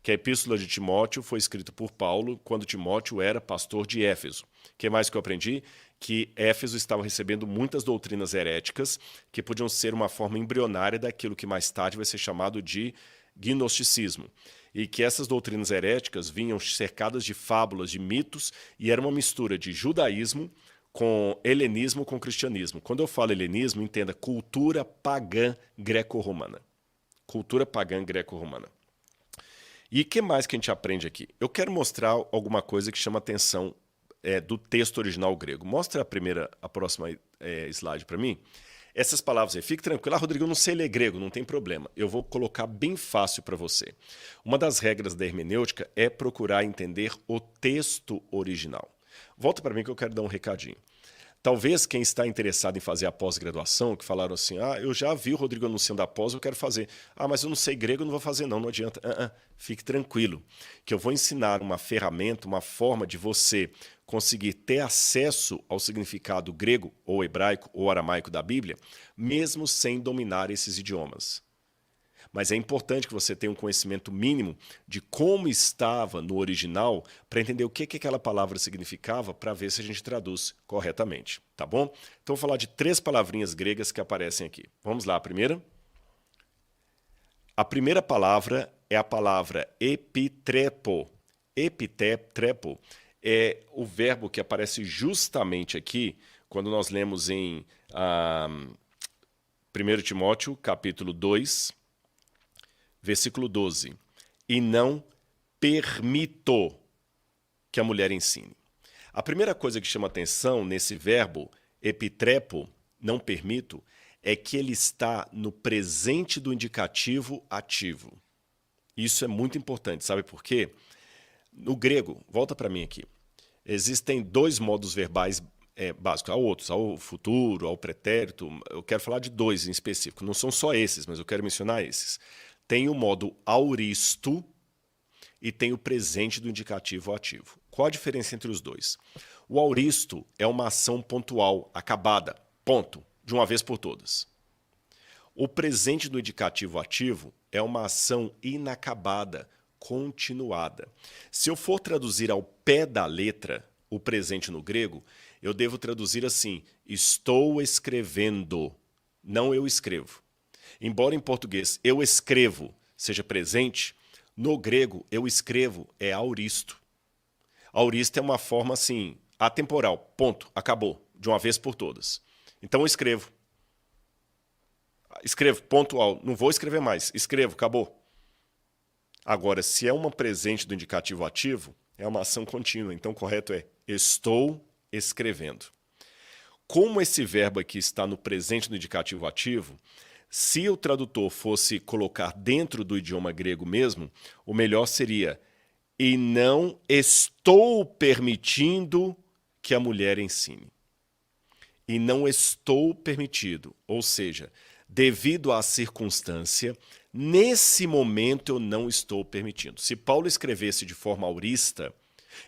Que a epístola de Timóteo foi escrita por Paulo quando Timóteo era pastor de Éfeso. O que mais que eu aprendi? Que Éfeso estava recebendo muitas doutrinas heréticas que podiam ser uma forma embrionária daquilo que mais tarde vai ser chamado de gnosticismo. E que essas doutrinas heréticas vinham cercadas de fábulas, de mitos, e era uma mistura de judaísmo com helenismo, com cristianismo. Quando eu falo helenismo, entenda cultura pagã greco-romana. Cultura pagã greco-romana. E o que mais que a gente aprende aqui? Eu quero mostrar alguma coisa que chama atenção do texto original grego. Mostra a próxima slide para mim. Essas palavras aí, fique tranquilo, Rodrigo, eu não sei ler grego, não tem problema. Eu vou colocar bem fácil para você. Uma das regras da hermenêutica é procurar entender o texto original. Volta para mim que eu quero dar um recadinho. Talvez quem está interessado em fazer a pós-graduação, que falaram assim, eu já vi o Rodrigo anunciando a pós, eu quero fazer. Mas eu não sei grego, eu não vou fazer não adianta. Fique tranquilo, que eu vou ensinar uma ferramenta, uma forma de você conseguir ter acesso ao significado grego, ou hebraico, ou aramaico da Bíblia, mesmo sem dominar esses idiomas. Mas é importante que você tenha um conhecimento mínimo de como estava no original para entender o que aquela palavra significava para ver se a gente traduz corretamente, tá bom? Então, vou falar de 3 palavrinhas gregas que aparecem aqui. Vamos lá, a primeira. A primeira palavra é a palavra epitrepo. Epitrepo é o verbo que aparece justamente aqui quando nós lemos em 1 Timóteo, capítulo 2, versículo 12. E não permito que a mulher ensine. A primeira coisa que chama atenção nesse verbo, epitrepo, não permito, é que ele está no presente do indicativo ativo. Isso é muito importante, sabe por quê? No grego, volta para mim aqui, existem 2 modos verbais básicos. Há outros, ao futuro, ao pretérito. Eu quero falar de 2 em específico. Não são só esses, mas eu quero mencionar esses. Tem o modo auristo e tem o presente do indicativo ativo. Qual a diferença entre os 2? O auristo é uma ação pontual, acabada, ponto, de uma vez por todas. O presente do indicativo ativo é uma ação inacabada, continuada. Se eu for traduzir ao pé da letra o presente no grego, eu devo traduzir assim, estou escrevendo, não eu escrevo. Embora em português eu escrevo seja presente, no grego eu escrevo é auristo. Auristo é uma forma assim, atemporal, ponto, acabou, de uma vez por todas. Então eu escrevo. Escrevo, pontual, não vou escrever mais, escrevo, acabou. Agora, se é uma presente do indicativo ativo, é uma ação contínua, então o correto é estou escrevendo. Como esse verbo aqui está no presente do indicativo ativo, se o tradutor fosse colocar dentro do idioma grego mesmo, o melhor seria e não estou permitindo que a mulher ensine. E não estou permitido, ou seja, devido à circunstância, nesse momento eu não estou permitindo. Se Paulo escrevesse de forma aurista,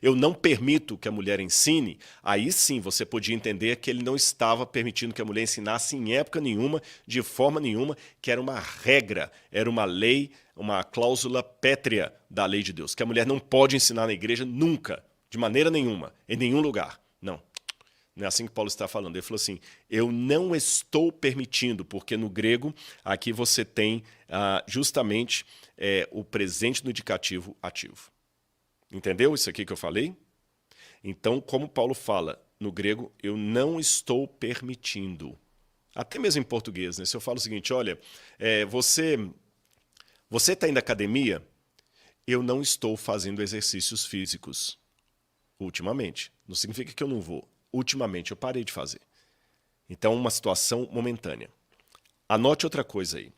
eu não permito que a mulher ensine, aí sim você podia entender que ele não estava permitindo que a mulher ensinasse em época nenhuma, de forma nenhuma, que era uma regra, era uma lei, uma cláusula pétrea da lei de Deus, que a mulher não pode ensinar na igreja nunca, de maneira nenhuma, em nenhum lugar. Não. Não é assim que Paulo está falando. Ele falou assim, eu não estou permitindo, porque no grego aqui você tem justamente o presente no indicativo ativo. Entendeu isso aqui que eu falei? Então, como Paulo fala no grego, eu não estou permitindo. Até mesmo em português, né? Se eu falo o seguinte, olha, você está indo à academia? Eu não estou fazendo exercícios físicos ultimamente. Não significa que eu não vou. ultimamente, eu parei de fazer. Então, uma situação momentânea. Anote outra coisa aí.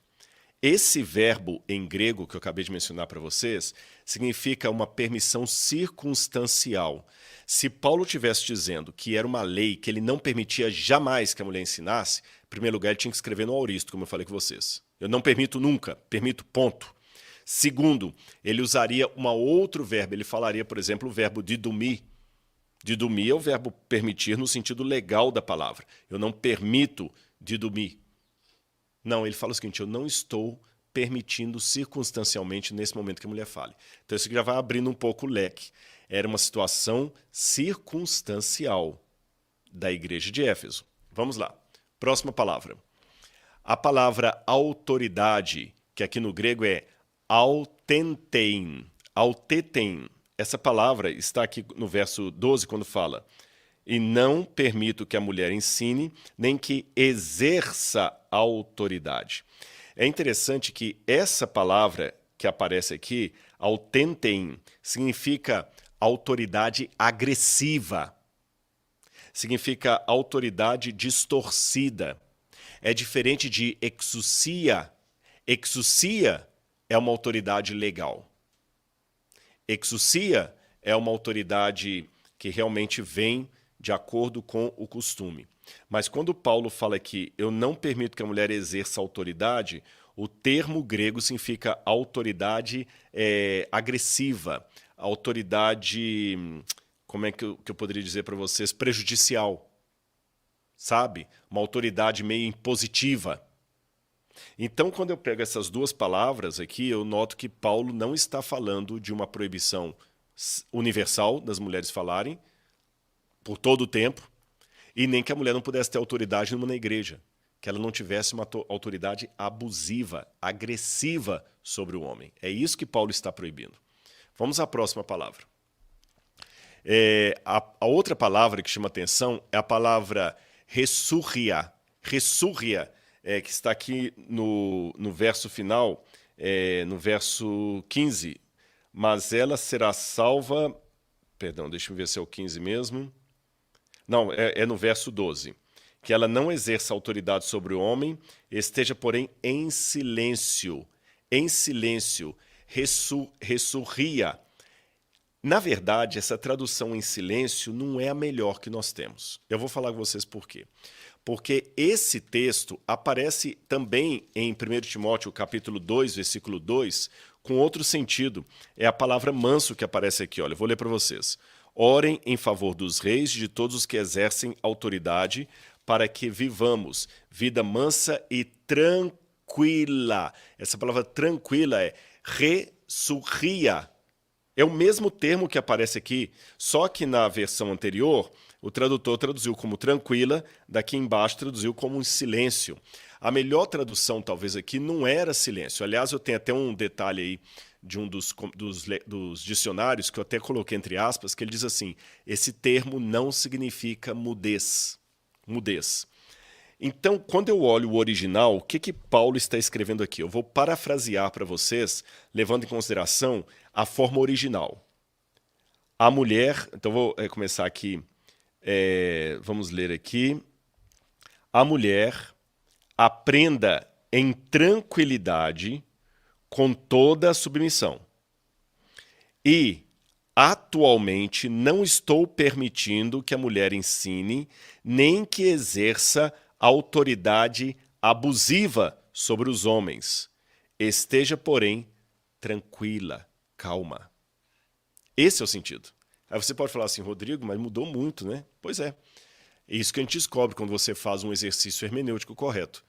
Esse verbo em grego que eu acabei de mencionar para vocês significa uma permissão circunstancial. Se Paulo estivesse dizendo que era uma lei que ele não permitia jamais que a mulher ensinasse, em primeiro lugar, ele tinha que escrever no auristo, como eu falei com vocês. Eu não permito nunca, permito ponto. Segundo, ele usaria um outro verbo. Ele falaria, por exemplo, o verbo didumi. Didumi é o verbo permitir no sentido legal da palavra. Eu não permito didumi. Não, ele fala o seguinte, eu não estou permitindo circunstancialmente nesse momento que a mulher fale. Então isso já vai abrindo um pouco o leque. Era uma situação circunstancial da igreja de Éfeso. Vamos lá. Próxima palavra. A palavra autoridade, que aqui no grego é autentein. Autetein. Essa palavra está aqui no verso 12 quando fala: e não permito que a mulher ensine, nem que exerça autoridade. É interessante que essa palavra que aparece aqui, autentem, significa autoridade agressiva. Significa autoridade distorcida. É diferente de exousia. Exousia é uma autoridade legal. Exousia é uma autoridade que realmente vem de acordo com o costume. Mas quando Paulo fala que eu não permito que a mulher exerça autoridade, o termo grego significa autoridade agressiva, autoridade, como é que eu poderia dizer para vocês, prejudicial, sabe? Uma autoridade meio impositiva. Então, quando eu pego essas duas palavras aqui, eu noto que Paulo não está falando de uma proibição universal das mulheres falarem, por todo o tempo, e nem que a mulher não pudesse ter autoridade nenhuma na igreja, que ela não tivesse uma autoridade abusiva, agressiva sobre o homem. É isso que Paulo está proibindo. Vamos à próxima palavra. A outra palavra que chama atenção é a palavra ressurria. Ressurria, que está aqui no verso final, no verso 15. Mas ela será salva... Perdão, deixa eu ver se é o 15 mesmo. Não, é no verso 12. Que ela não exerça autoridade sobre o homem, esteja, porém, em silêncio. Em silêncio. Ressurria. Na verdade, essa tradução em silêncio não é a melhor que nós temos. Eu vou falar com vocês por quê. Porque esse texto aparece também em 1 Timóteo, capítulo 2, versículo 2, com outro sentido. É a palavra manso que aparece aqui. Olha, eu vou ler para vocês. Orem em favor dos reis e de todos os que exercem autoridade, para que vivamos vida mansa e tranquila. Essa palavra tranquila é ressurria. É o mesmo termo que aparece aqui, só que na versão anterior, o tradutor traduziu como tranquila, daqui embaixo traduziu como um silêncio. A melhor tradução, talvez, aqui não era silêncio. Aliás, eu tenho até um detalhe aí de um dos dicionários, que eu até coloquei entre aspas, que ele diz assim, esse termo não significa mudez. Mudez. Então, quando eu olho o original, o que Paulo está escrevendo aqui? Eu vou parafrasear para vocês, levando em consideração a forma original. A mulher, então vou começar aqui, vamos ler aqui. A mulher aprenda em tranquilidade com toda a submissão. E, atualmente, não estou permitindo que a mulher ensine, nem que exerça autoridade abusiva sobre os homens. Esteja, porém, tranquila, calma. Esse é o sentido. Aí você pode falar assim, Rodrigo, mas mudou muito, né? Pois é. É isso que a gente descobre quando você faz um exercício hermenêutico correto.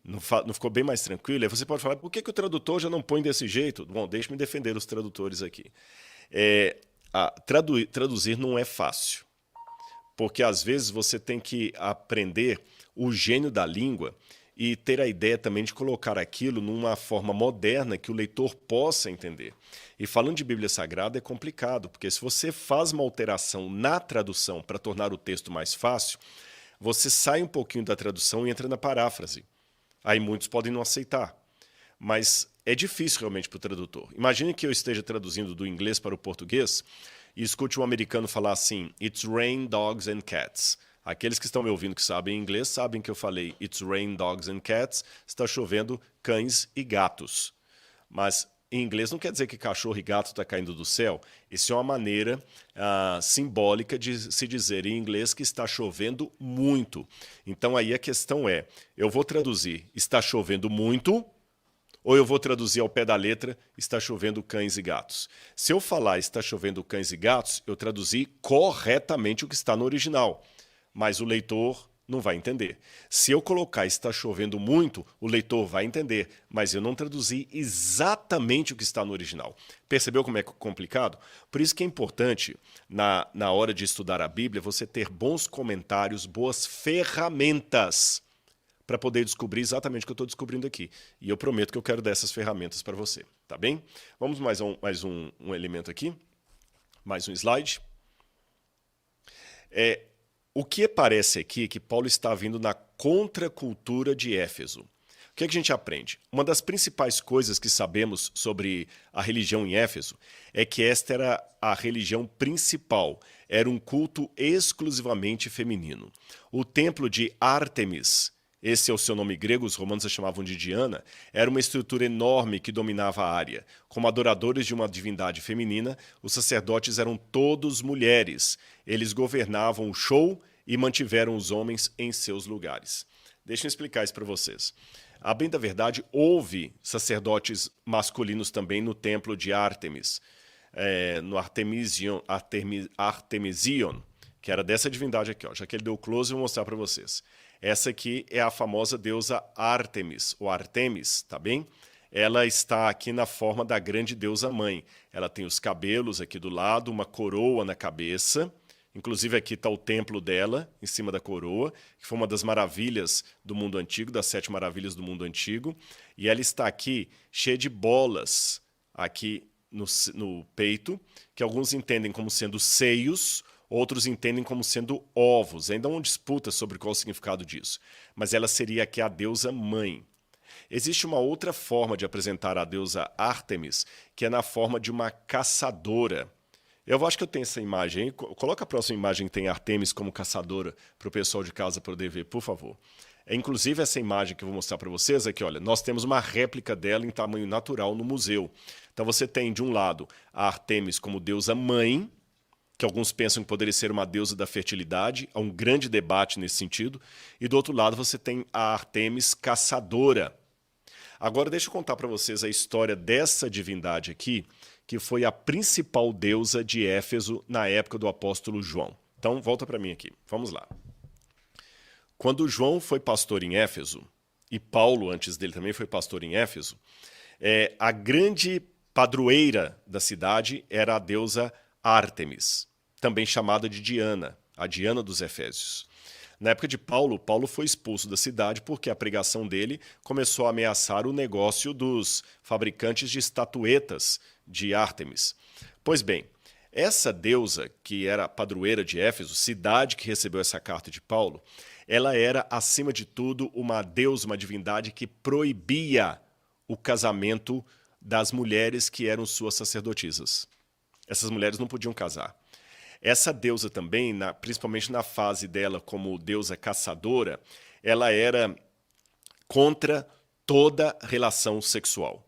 Não ficou bem mais tranquilo? Aí você pode falar, por que o tradutor já não põe desse jeito? Bom, deixe-me defender os tradutores aqui. Traduzir não é fácil, porque às vezes você tem que aprender o gênio da língua e ter a ideia também de colocar aquilo numa forma moderna que o leitor possa entender. E falando de Bíblia Sagrada é complicado, porque se você faz uma alteração na tradução para tornar o texto mais fácil, você sai um pouquinho da tradução e entra na paráfrase. Aí muitos podem não aceitar, mas é difícil realmente para o tradutor. Imagine que eu esteja traduzindo do inglês para o português e escute um americano falar assim, It's rain, dogs and cats. Aqueles que estão me ouvindo que sabem inglês sabem que eu falei It's rain, dogs and cats, está chovendo cães e gatos. Mas em inglês não quer dizer que cachorro e gato está caindo do céu. Isso é uma maneira simbólica de se dizer em inglês que está chovendo muito. Então aí a questão é, eu vou traduzir está chovendo muito ou eu vou traduzir ao pé da letra está chovendo cães e gatos. Se eu falar está chovendo cães e gatos, eu traduzi corretamente o que está no original. Mas o leitor não vai entender. Se eu colocar está chovendo muito, o leitor vai entender, mas eu não traduzi exatamente o que está no original. Percebeu como é complicado? Por isso que é importante, na hora de estudar a Bíblia, você ter bons comentários, boas ferramentas para poder descobrir exatamente o que eu estou descobrindo aqui. E eu prometo que eu quero dar essas ferramentas para você, tá bem? Vamos mais um elemento aqui, mais um slide. O que aparece aqui é que Paulo está vindo na contracultura de Éfeso. O que é que a gente aprende? Uma das principais coisas que sabemos sobre a religião em Éfeso é que esta era a religião principal, era um culto exclusivamente feminino. O templo de Ártemis, esse é o seu nome grego, os romanos a chamavam de Diana, era uma estrutura enorme que dominava a área. Como adoradores de uma divindade feminina, os sacerdotes eram todos mulheres. Eles governavam o show e mantiveram os homens em seus lugares. Deixa eu explicar isso para vocês. A bem da verdade, houve sacerdotes masculinos também no templo de Ártemis, no Artemision, que era dessa divindade aqui. Ó. Já que ele deu close, eu vou mostrar para vocês. Essa aqui é a famosa deusa Ártemis, ou Artemis, tá bem? Ela está aqui na forma da grande deusa mãe. Ela tem os cabelos aqui do lado, uma coroa na cabeça. Inclusive aqui está o templo dela, em cima da coroa, que foi uma das maravilhas do mundo antigo, das 7 maravilhas do mundo antigo. E ela está aqui cheia de bolas aqui no peito, que alguns entendem como sendo seios, outros entendem como sendo ovos. Ainda há uma disputa sobre qual é o significado disso. Mas ela seria aqui a deusa mãe. Existe uma outra forma de apresentar a deusa Ártemis, que é na forma de uma caçadora. Eu acho que eu tenho essa imagem aí. Coloca a próxima imagem que tem Ártemis como caçadora para o pessoal de casa poder ver, por favor. Inclusive essa imagem que eu vou mostrar para vocês aqui, olha, nós temos uma réplica dela em tamanho natural no museu. Então você tem de um lado a Ártemis como deusa mãe, que alguns pensam que poderia ser uma deusa da fertilidade, há um grande debate nesse sentido, e do outro lado você tem a Ártemis caçadora. Agora deixa eu contar para vocês a história dessa divindade aqui, que foi a principal deusa de Éfeso na época do apóstolo João. Então volta para mim aqui, vamos lá. Quando João foi pastor em Éfeso, e Paulo antes dele também foi pastor em Éfeso, a grande padroeira da cidade era a deusa Ártemis, também chamada de Diana, a Diana dos Efésios. Na época de Paulo, Paulo foi expulso da cidade porque a pregação dele começou a ameaçar o negócio dos fabricantes de estatuetas de Ártemis. Pois bem, essa deusa, que era a padroeira de Éfeso, cidade que recebeu essa carta de Paulo, ela era, acima de tudo, uma deusa, uma divindade que proibia o casamento das mulheres que eram suas sacerdotisas. Essas mulheres não podiam casar. Essa deusa também, principalmente na fase dela como deusa caçadora, ela era contra toda relação sexual.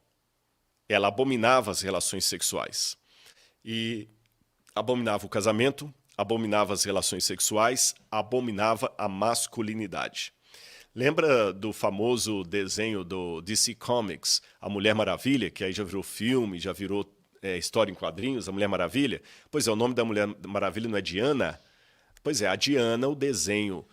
Ela abominava as relações sexuais. E abominava o casamento, abominava as relações sexuais, abominava a masculinidade. Lembra do famoso desenho do DC Comics, A Mulher Maravilha, que aí já virou filme, já virou história em quadrinhos, a Mulher Maravilha? Pois é, o nome da Mulher Maravilha não é Diana? Pois é, a Diana, o desenho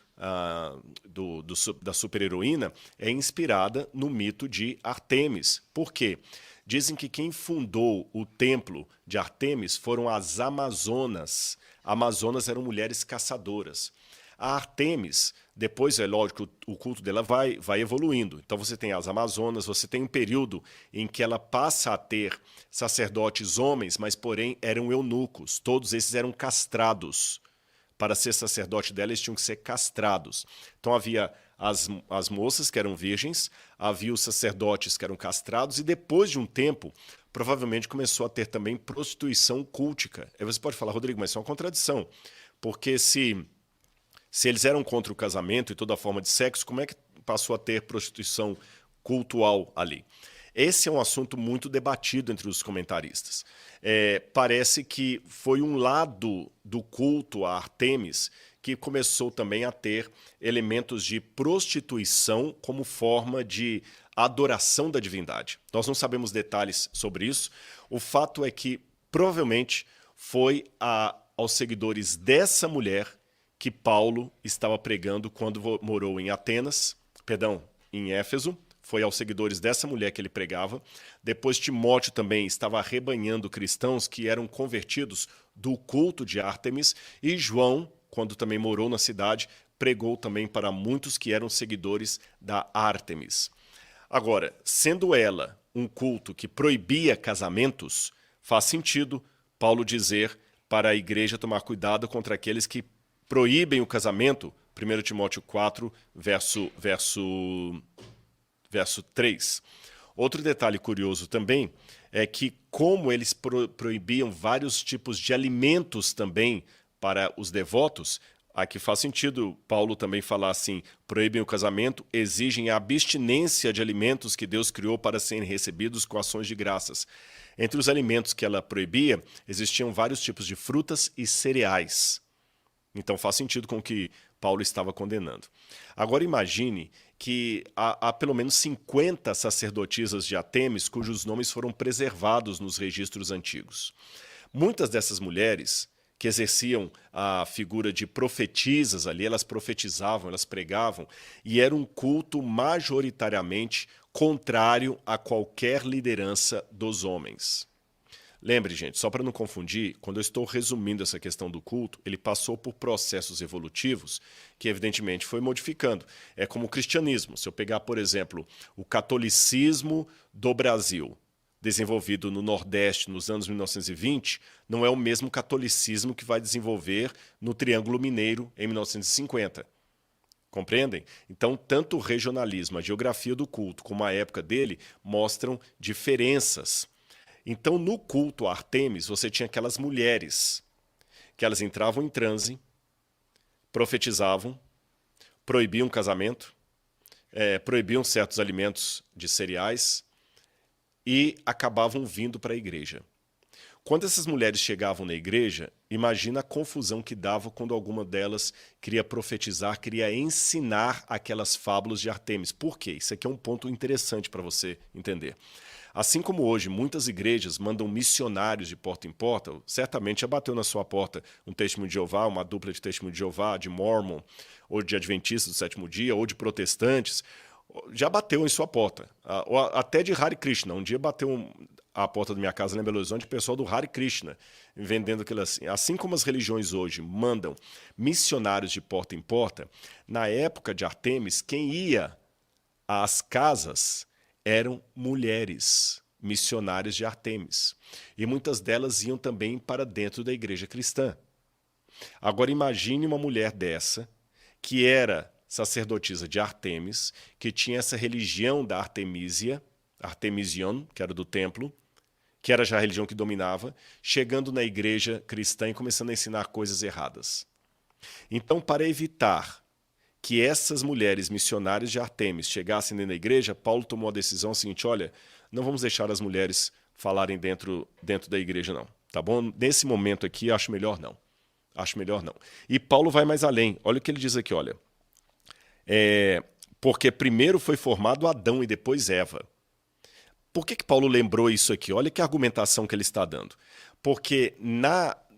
da super-heroína, é inspirada no mito de Ártemis. Por quê? Dizem que quem fundou o templo de Ártemis foram as Amazonas. Amazonas eram mulheres caçadoras. A Ártemis, depois, é lógico, o culto dela vai evoluindo. Então você tem as Amazonas, você tem um período em que ela passa a ter sacerdotes homens, mas porém eram eunucos. Todos esses eram castrados. Para ser sacerdote dela, eles tinham que ser castrados. Então havia as moças que eram virgens, havia os sacerdotes que eram castrados, e depois de um tempo, provavelmente começou a ter também prostituição cultica. Aí você pode falar, Rodrigo, mas isso é uma contradição, porque se eles eram contra o casamento e toda forma de sexo, como é que passou a ter prostituição cultual ali? Esse é um assunto muito debatido entre os comentaristas. Parece que foi um lado do culto a Ártemis que começou também a ter elementos de prostituição como forma de adoração da divindade. Nós não sabemos detalhes sobre isso. O fato é que, provavelmente, foi aos seguidores dessa mulher que Paulo estava pregando quando morou em em Éfeso. Foi aos seguidores dessa mulher que ele pregava. Depois Timóteo também estava arrebanhando cristãos que eram convertidos do culto de Ártemis. E João, quando também morou na cidade, pregou também para muitos que eram seguidores da Ártemis. Agora, sendo ela um culto que proibia casamentos, faz sentido Paulo dizer para a igreja tomar cuidado contra aqueles que proíbem o casamento, 1 Timóteo 4, verso 3. Outro detalhe curioso também é que como eles proibiam vários tipos de alimentos também para os devotos, aqui faz sentido Paulo também falar assim, proíbem o casamento, exigem a abstinência de alimentos que Deus criou para serem recebidos com ações de graças. Entre os alimentos que ela proibia, existiam vários tipos de frutas e cereais. Então faz sentido com o que Paulo estava condenando. Agora imagine que há pelo menos 50 sacerdotisas de Ártemis cujos nomes foram preservados nos registros antigos. Muitas dessas mulheres que exerciam a figura de profetisas ali, elas profetizavam, elas pregavam, e era um culto majoritariamente contrário a qualquer liderança dos homens. Lembre, gente, só para não confundir, quando eu estou resumindo essa questão do culto, ele passou por processos evolutivos que, evidentemente, foi modificando. É como o cristianismo. Se eu pegar, por exemplo, o catolicismo do Brasil, desenvolvido no Nordeste nos anos 1920, não é o mesmo catolicismo que vai desenvolver no Triângulo Mineiro em 1950. Compreendem? Então, tanto o regionalismo, a geografia do culto, como a época dele, mostram diferenças. Então, no culto a Ártemis, você tinha aquelas mulheres que elas entravam em transe, profetizavam, proibiam casamento, proibiam certos alimentos de cereais e acabavam vindo para a igreja. Quando essas mulheres chegavam na igreja, imagina a confusão que dava quando alguma delas queria profetizar, queria ensinar aquelas fábulas de Ártemis. Por quê? Isso aqui é um ponto interessante para você entender. Assim como hoje muitas igrejas mandam missionários de porta em porta, certamente já bateu na sua porta um testemunho de Jeová, uma dupla de testemunho de Jeová, de Mormon, ou de Adventistas do Sétimo Dia, ou de protestantes, já bateu em sua porta. Ou até de Hare Krishna. Um dia bateu à porta da minha casa lá em Belo Horizonte o pessoal do Hare Krishna, vendendo aquilo assim. Assim como as religiões hoje mandam missionários de porta em porta, na época de Ártemis, quem ia às casas eram mulheres missionárias de Ártemis. E muitas delas iam também para dentro da igreja cristã. Agora imagine uma mulher dessa, que era sacerdotisa de Ártemis, que tinha essa religião da Artemisia, Artemision, que era do templo, que era já a religião que dominava, chegando na igreja cristã e começando a ensinar coisas erradas. Então, para evitar que essas mulheres missionárias de Ártemis chegassem dentro da igreja, Paulo tomou a decisão seguinte, olha, não vamos deixar as mulheres falarem dentro da igreja não, tá bom? Nesse momento aqui, acho melhor não. Acho melhor não. E Paulo vai mais além. Olha o que ele diz aqui, olha. Porque primeiro foi formado Adão e depois Eva. Por que Paulo lembrou isso aqui? Olha que argumentação que ele está dando. Porque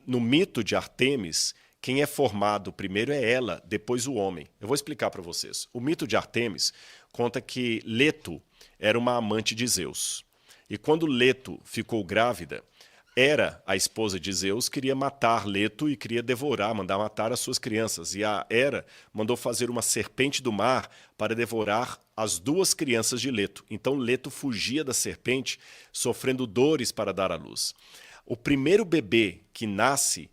no mito de Ártemis, quem é formado primeiro é ela, depois o homem. Eu vou explicar para vocês. O mito de Ártemis conta que Leto era uma amante de Zeus. E quando Leto ficou grávida, Hera, a esposa de Zeus, queria matar Leto e queria devorar, mandar matar as suas crianças. E a Hera mandou fazer uma serpente do mar para devorar as duas crianças de Leto. Então Leto fugia da serpente, sofrendo dores para dar à luz. O primeiro bebê que nasce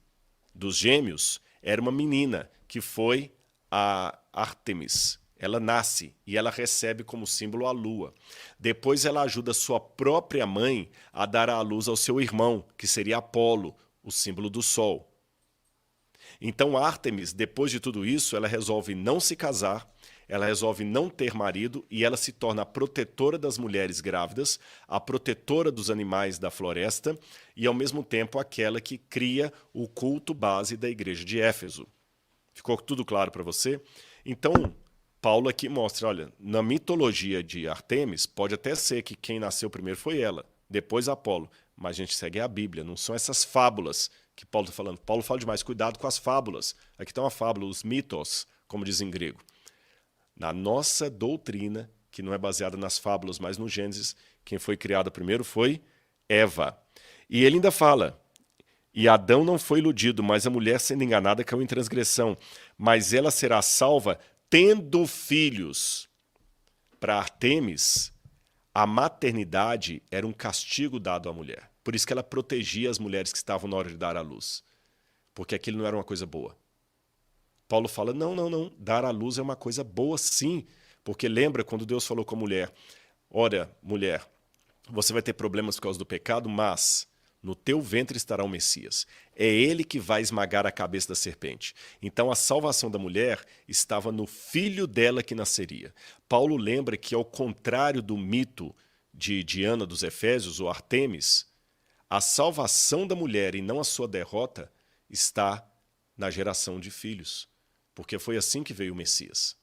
dos gêmeos era uma menina, que foi a Ártemis, Ela nasce e ela recebe como símbolo a lua. Depois ela ajuda sua própria mãe a dar à luz ao seu irmão, que seria Apolo, o símbolo do sol. Então Ártemis, depois de tudo isso, ela resolve não se casar, ela resolve não ter marido e ela se torna a protetora das mulheres grávidas, a protetora dos animais da floresta e, ao mesmo tempo, aquela que cria o culto base da igreja de Éfeso. Ficou tudo claro para você? Então, Paulo aqui mostra, olha, na mitologia de Ártemis, pode até ser que quem nasceu primeiro foi ela, depois Apolo, mas a gente segue a Bíblia, não são essas fábulas que Paulo está falando. Paulo fala demais, cuidado com as fábulas. Aqui está uma fábula, os mitos, como diz em grego. Na nossa doutrina, que não é baseada nas fábulas, mas no Gênesis, quem foi criada primeiro foi Eva. E ele ainda fala, e Adão não foi iludido, mas a mulher sendo enganada caiu em transgressão, mas ela será salva tendo filhos. Para Ártemis, a maternidade era um castigo dado à mulher. Por isso que ela protegia as mulheres que estavam na hora de dar à luz. Porque aquilo não era uma coisa boa. Paulo fala, não, dar à luz é uma coisa boa sim. Porque lembra quando Deus falou com a mulher, olha, mulher, você vai ter problemas por causa do pecado, mas no teu ventre estará o Messias. É ele que vai esmagar a cabeça da serpente. Então a salvação da mulher estava no filho dela que nasceria. Paulo lembra que, ao contrário do mito de Diana dos Efésios, ou Ártemis, a salvação da mulher e não a sua derrota está na geração de filhos. Porque foi assim que veio o Messias.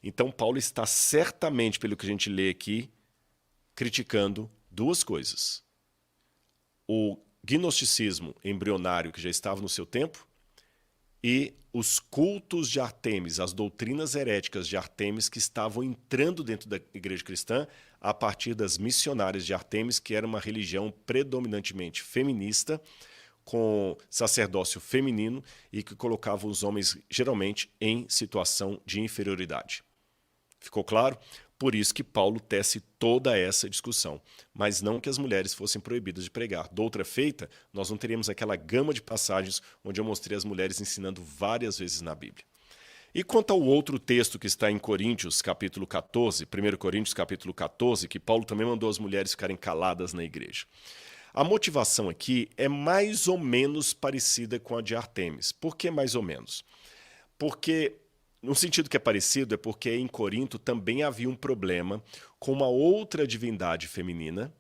Então Paulo está certamente, pelo que a gente lê aqui, criticando duas coisas. O gnosticismo embrionário que já estava no seu tempo e os cultos de Ártemis, as doutrinas heréticas de Ártemis que estavam entrando dentro da igreja cristã a partir das missionárias de Ártemis, que era uma religião predominantemente feminista, com sacerdócio feminino e que colocava os homens geralmente em situação de inferioridade. Ficou claro? Por isso que Paulo tece toda essa discussão, mas não que as mulheres fossem proibidas de pregar. Doutra feita, nós não teríamos aquela gama de passagens onde eu mostrei as mulheres ensinando várias vezes na Bíblia. E quanto ao outro texto que está em Coríntios, capítulo 14, 1 Coríntios, capítulo 14, que Paulo também mandou as mulheres ficarem caladas na igreja. A motivação aqui é mais ou menos parecida com a de Ártemis. Por que mais ou menos? Porque, no sentido que é parecido, é porque em Corinto também havia um problema com uma outra divindade feminina,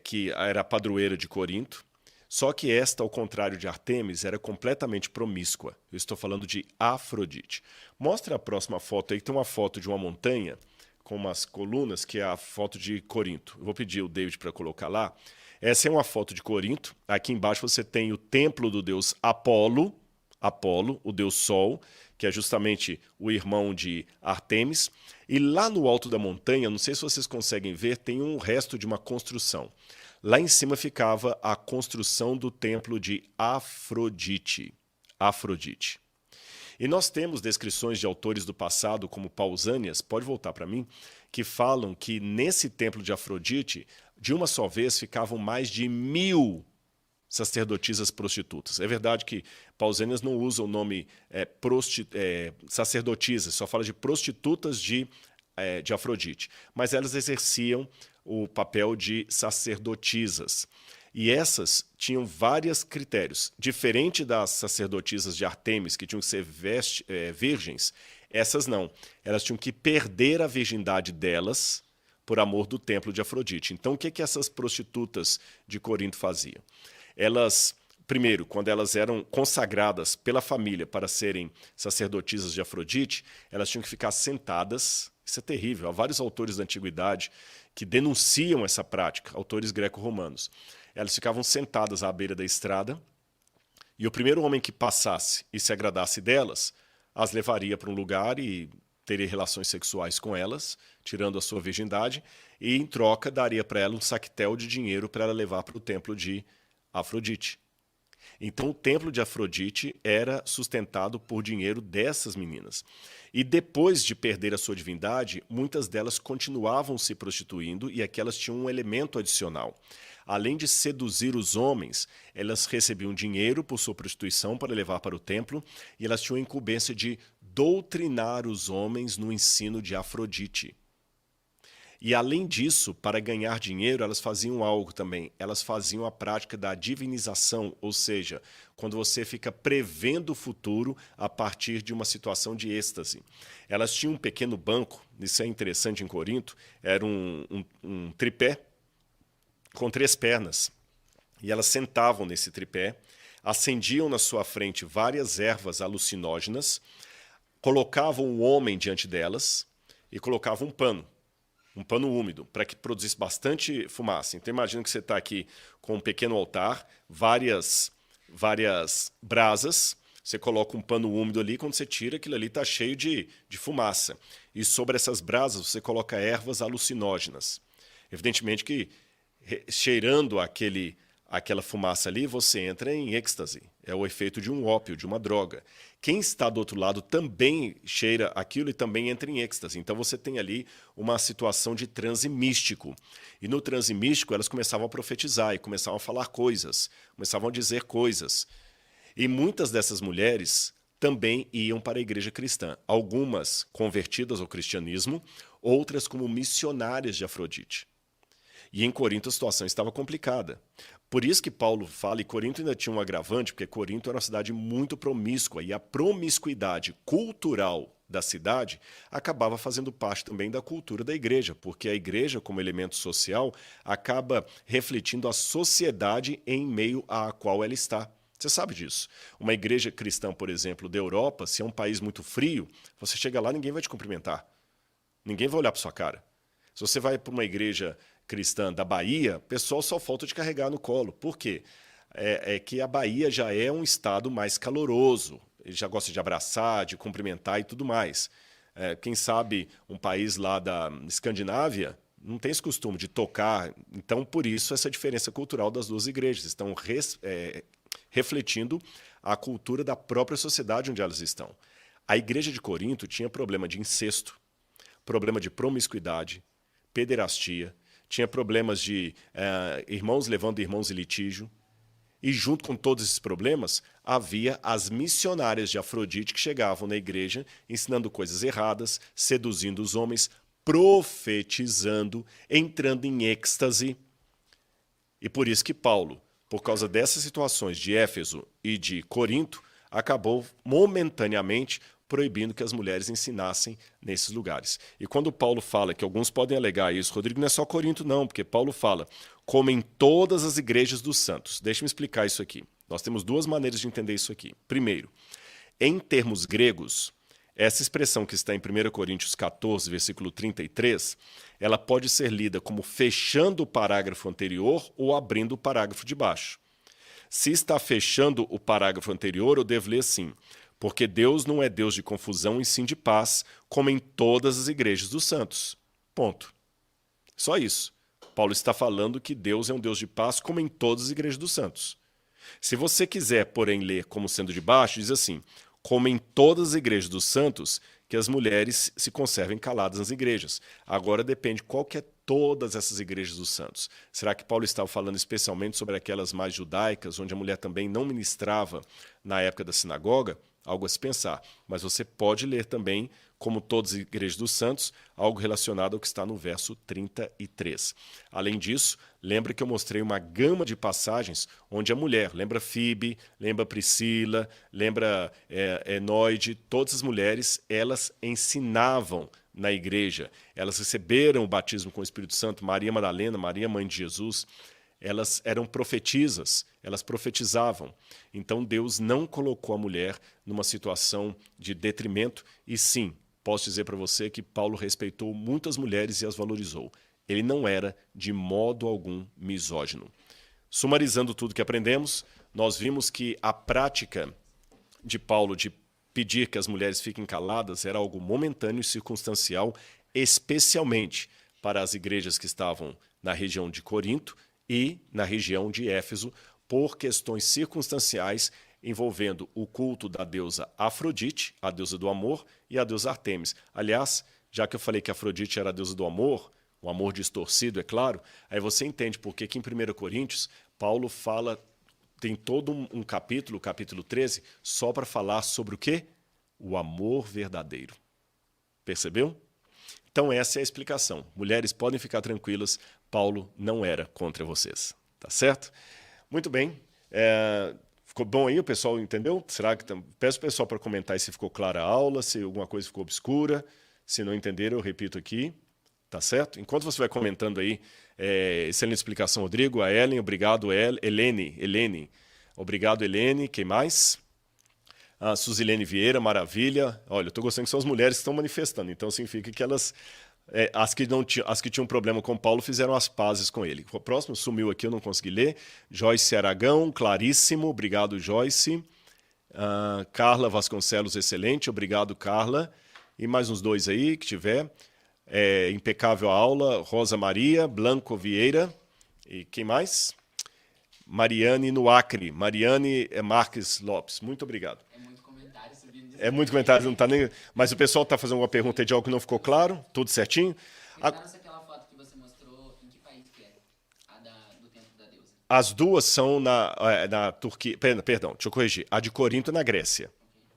que era a padroeira de Corinto, só que esta, ao contrário de Ártemis, era completamente promíscua. Eu estou falando de Afrodite. Mostra a próxima foto aí, que tem uma foto de uma montanha com umas colunas, que é a foto de Corinto. Eu vou pedir o David para colocar lá. Essa é uma foto de Corinto. Aqui embaixo você tem o templo do deus Apolo, o deus Sol, que é justamente o irmão de Ártemis. E lá no alto da montanha, não sei se vocês conseguem ver, tem um resto de uma construção. Lá em cima ficava a construção do templo de Afrodite. E nós temos descrições de autores do passado, como Pausânias, pode voltar para mim, que falam que nesse templo de Afrodite, de uma só vez, ficavam mais de 1000 sacerdotisas prostitutas. É verdade que Pausânias não usa o nome sacerdotisas, só fala de prostitutas de Afrodite, mas elas exerciam o papel de sacerdotisas. E essas tinham vários critérios. Diferente das sacerdotisas de Ártemis, que tinham que ser virgens, essas não. Elas tinham que perder a virgindade delas por amor do templo de Afrodite. Então, o que essas prostitutas de Corinto faziam? Elas, primeiro, quando elas eram consagradas pela família para serem sacerdotisas de Afrodite, elas tinham que ficar sentadas. Isso é terrível. Há vários autores da antiguidade que denunciam essa prática, autores greco-romanos. Elas ficavam sentadas à beira da estrada e o primeiro homem que passasse e se agradasse delas, as levaria para um lugar e teria relações sexuais com elas, tirando a sua virgindade, e em troca daria para ela um saquetel de dinheiro para ela levar para o templo de Afrodite. Então o templo de Afrodite era sustentado por dinheiro dessas meninas. E depois de perder a sua divindade, muitas delas continuavam se prostituindo e aquelas tinham um elemento adicional. além de seduzir os homens, elas recebiam dinheiro por sua prostituição para levar para o templo e elas tinham a incumbência de doutrinar os homens no ensino de Afrodite. E além disso, para ganhar dinheiro, elas faziam algo também. Elas faziam a prática da divinização, ou seja, quando você fica prevendo o futuro a partir de uma situação de êxtase. Elas tinham um pequeno banco, isso é interessante em Corinto, era um tripé com 3 pernas. E elas sentavam nesse tripé, acendiam na sua frente várias ervas alucinógenas, colocavam o homem diante delas e colocavam um pano úmido, para que produzisse bastante fumaça. Então imagina que você está aqui com um pequeno altar, várias brasas, você coloca um pano úmido ali, quando você tira, aquilo ali está cheio de fumaça. E sobre essas brasas você coloca ervas alucinógenas. Evidentemente que cheirando aquela fumaça ali, você entra em êxtase. É o efeito de um ópio, de uma droga. Quem está do outro lado também cheira aquilo e também entra em êxtase. Então você tem ali uma situação de transe místico. E no transe místico elas começavam a profetizar e começavam a falar coisas, começavam a dizer coisas. E muitas dessas mulheres também iam para a igreja cristã. Algumas convertidas ao cristianismo, outras como missionárias de Afrodite. E em Corinto a situação estava complicada. Por isso que Paulo fala, e Corinto ainda tinha um agravante, porque Corinto era uma cidade muito promíscua, e a promiscuidade cultural da cidade acabava fazendo parte também da cultura da igreja, porque a igreja, como elemento social, acaba refletindo a sociedade em meio à qual ela está. Você sabe disso. Uma igreja cristã, por exemplo, da Europa, se é um país muito frio, você chega lá, ninguém vai te cumprimentar. Ninguém vai olhar para sua cara. Se você vai para uma igreja cristã da Bahia, o pessoal só falta de carregar no colo. Por quê? É que a Bahia já é um estado mais caloroso. Ele já gosta de abraçar, de cumprimentar e tudo mais. Quem sabe um país lá da Escandinávia não tem esse costume de tocar. Então, por isso, essa diferença cultural das duas igrejas. Estão refletindo a cultura da própria sociedade onde elas estão. A igreja de Corinto tinha problema de incesto, problema de promiscuidade, pederastia, tinha problemas de irmãos levando irmãos em litígio. E junto com todos esses problemas, havia as missionárias de Afrodite que chegavam na igreja ensinando coisas erradas, seduzindo os homens, profetizando, entrando em êxtase. E por isso que Paulo, por causa dessas situações de Éfeso e de Corinto, acabou momentaneamente proibindo que as mulheres ensinassem nesses lugares. E quando Paulo fala, que alguns podem alegar isso, Rodrigo, não é só Corinto não, porque Paulo fala, como em todas as igrejas dos santos. Deixa-me explicar isso aqui. Nós temos 2 maneiras de entender isso aqui. Primeiro, em termos gregos, essa expressão que está em 1 Coríntios 14, versículo 33, ela pode ser lida como fechando o parágrafo anterior ou abrindo o parágrafo de baixo. Se está fechando o parágrafo anterior, eu devo ler assim: porque Deus não é Deus de confusão e sim de paz, como em todas as igrejas dos santos. Ponto. Só isso. Paulo está falando que Deus é um Deus de paz, como em todas as igrejas dos santos. Se você quiser, porém, ler como sendo de baixo, diz assim: como em todas as igrejas dos santos, que as mulheres se conservem caladas nas igrejas. Agora depende qual que é todas essas igrejas dos santos. Será que Paulo estava falando especialmente sobre aquelas mais judaicas, onde a mulher também não ministrava na época da sinagoga? Algo a se pensar. Mas você pode ler também, como todas as igrejas dos santos, algo relacionado ao que está no verso 33. Além disso, lembra que eu mostrei uma gama de passagens onde a mulher, lembra Fibe, lembra Priscila, lembra Enoide, todas as mulheres, elas ensinavam na igreja. Elas receberam o batismo com o Espírito Santo. Maria Madalena, Maria, mãe de Jesus, elas eram profetisas, elas profetizavam. Então Deus não colocou a mulher numa situação de detrimento e sim, posso dizer para você que Paulo respeitou muitas mulheres e as valorizou. Ele não era de modo algum misógino. Sumarizando tudo que aprendemos, nós vimos que a prática de Paulo de pedir que as mulheres fiquem caladas era algo momentâneo e circunstancial, especialmente para as igrejas que estavam na região de Corinto e na região de Éfeso, por questões circunstanciais envolvendo o culto da deusa Afrodite, a deusa do amor, e a deusa Ártemis. Aliás, já que eu falei que Afrodite era a deusa do amor, um amor distorcido, é claro, aí você entende por que em 1 Coríntios, Paulo fala, tem todo um capítulo, o capítulo 13, só para falar sobre o quê? O amor verdadeiro. Percebeu? Então essa é a explicação. Mulheres podem ficar tranquilas, Paulo não era contra vocês. Tá certo? Muito bem. Ficou bom aí? O pessoal entendeu? Será que peço o pessoal para comentar se ficou clara a aula, se alguma coisa ficou obscura. Se não entenderam, eu repito aqui. Tá certo? Enquanto você vai comentando aí, excelente explicação, Rodrigo. A Ellen, obrigado, Helene. Obrigado, Helene. Quem mais? A Suzilene Vieira, maravilha. Olha, eu estou gostando que são as mulheres que estão manifestando. Então significa que elas, as que tinham problema com Paulo, fizeram as pazes com ele. O próximo sumiu aqui, eu não consegui ler. Joyce Aragão, claríssimo. Obrigado, Joyce. Carla Vasconcelos, excelente. Obrigado, Carla. E mais uns dois aí que tiver. Impecável a aula. Rosa Maria, Blanco Vieira. E quem mais? Mariane no Acre. Mariane Marques Lopes. Muito obrigado. É muito comentário, não tá nem. Mas o pessoal está fazendo uma pergunta de algo que não ficou claro? Tudo certinho? Aquela foto que você mostrou, em que país que é? Do Templo da Deusa. As duas são na Turquia. Perdão, deixa eu corrigir. A de Corinto é na Grécia.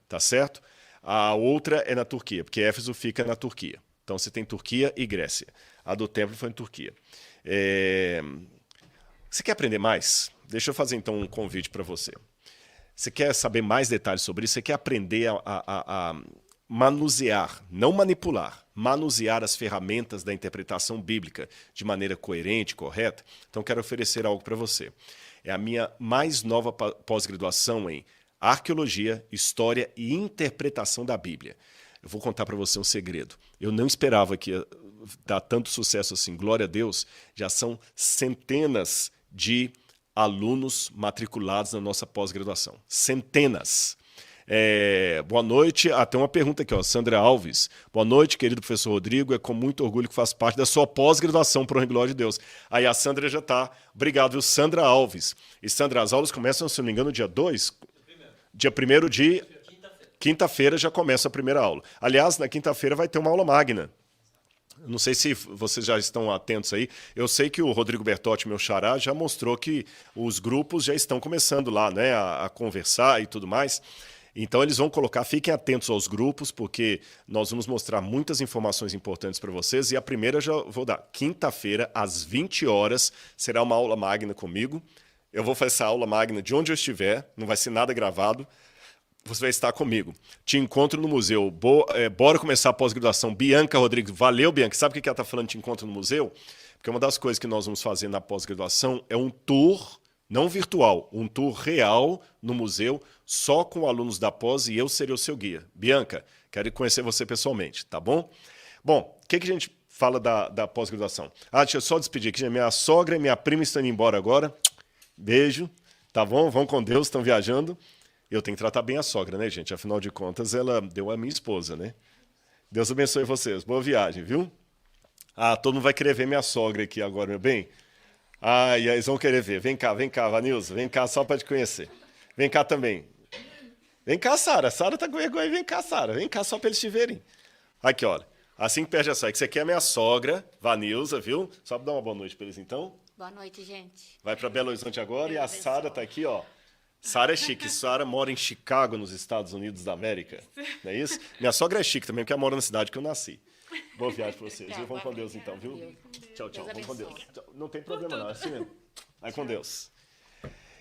Tá certo? A outra é na Turquia, porque Éfeso fica na Turquia. Então você tem Turquia e Grécia. A do templo foi em Turquia. Você quer aprender mais? Deixa eu fazer então um convite para você. Você quer saber mais detalhes sobre isso? Você quer aprender a manusear, não manipular, manusear as ferramentas da interpretação bíblica de maneira coerente, correta? Então quero oferecer algo para você. É a minha mais nova pós-graduação em Arqueologia, História e Interpretação da Bíblia. Eu vou contar para você um segredo. Eu não esperava que ia dar tanto sucesso assim. Glória a Deus, já são centenas de alunos matriculados na nossa pós-graduação. Centenas. Boa noite. Tem uma pergunta aqui, ó, Sandra Alves. Boa noite, querido professor Rodrigo. É com muito orgulho que faz parte da sua pós-graduação, por glória de Deus. Aí a Sandra já está. Obrigado, viu, Sandra Alves. E Sandra, as aulas começam, se não me engano, dia 2? Dia 1º de... Quinta-feira já começa a primeira aula. Aliás, na quinta-feira vai ter uma aula magna. Não sei se vocês já estão atentos aí. Eu sei que o Rodrigo Bertotti, meu xará, já mostrou que os grupos já estão começando lá, né, a conversar e tudo mais. Então eles vão colocar, fiquem atentos aos grupos, porque nós vamos mostrar muitas informações importantes para vocês. E a primeira já vou dar. Quinta-feira, às 20 horas, será uma aula magna comigo. Eu vou fazer essa aula magna de onde eu estiver, não vai ser nada gravado. Você vai estar comigo. Te encontro no museu. Bora começar a pós-graduação. Bianca Rodrigues. Valeu, Bianca. Sabe o que ela está falando de te encontro no museu? Porque uma das coisas que nós vamos fazer na pós-graduação é um tour, não virtual, um tour real no museu, só com alunos da pós e eu serei o seu guia. Bianca, quero conhecer você pessoalmente, tá bom? Bom, o que a gente fala da pós-graduação? Deixa eu só despedir aqui. Minha sogra e minha prima estão indo embora agora. Beijo, tá bom? Vão com Deus, estão viajando. Eu tenho que tratar bem a sogra, né, gente? Afinal de contas, ela deu a minha esposa, né? Deus abençoe vocês. Boa viagem, viu? Todo mundo vai querer ver minha sogra aqui agora, meu bem. E eles vão querer ver. Vem cá, Vanilza. Vem cá só para te conhecer. Vem cá também. Vem cá, Sara. Sara tá com vergonha. Vem cá, Sara. Vem cá só para eles te verem. Aqui, olha. Assim que perde a saia. Que você aqui é a minha sogra, Vanilza, viu? Só para dar uma boa noite para eles, então. Boa noite, gente. Vai para Belo Horizonte agora. E a Sara tá aqui, ó. Sara é chique. Sara mora em Chicago, nos Estados Unidos da América. Não é isso? Minha sogra é chique também, porque ela mora na cidade que eu nasci. Boa viagem para vocês. Vamos com Deus, então, viu? Tchau, tchau. Vamos com Deus. Não tem problema, não. É assim mesmo. Vai com Deus.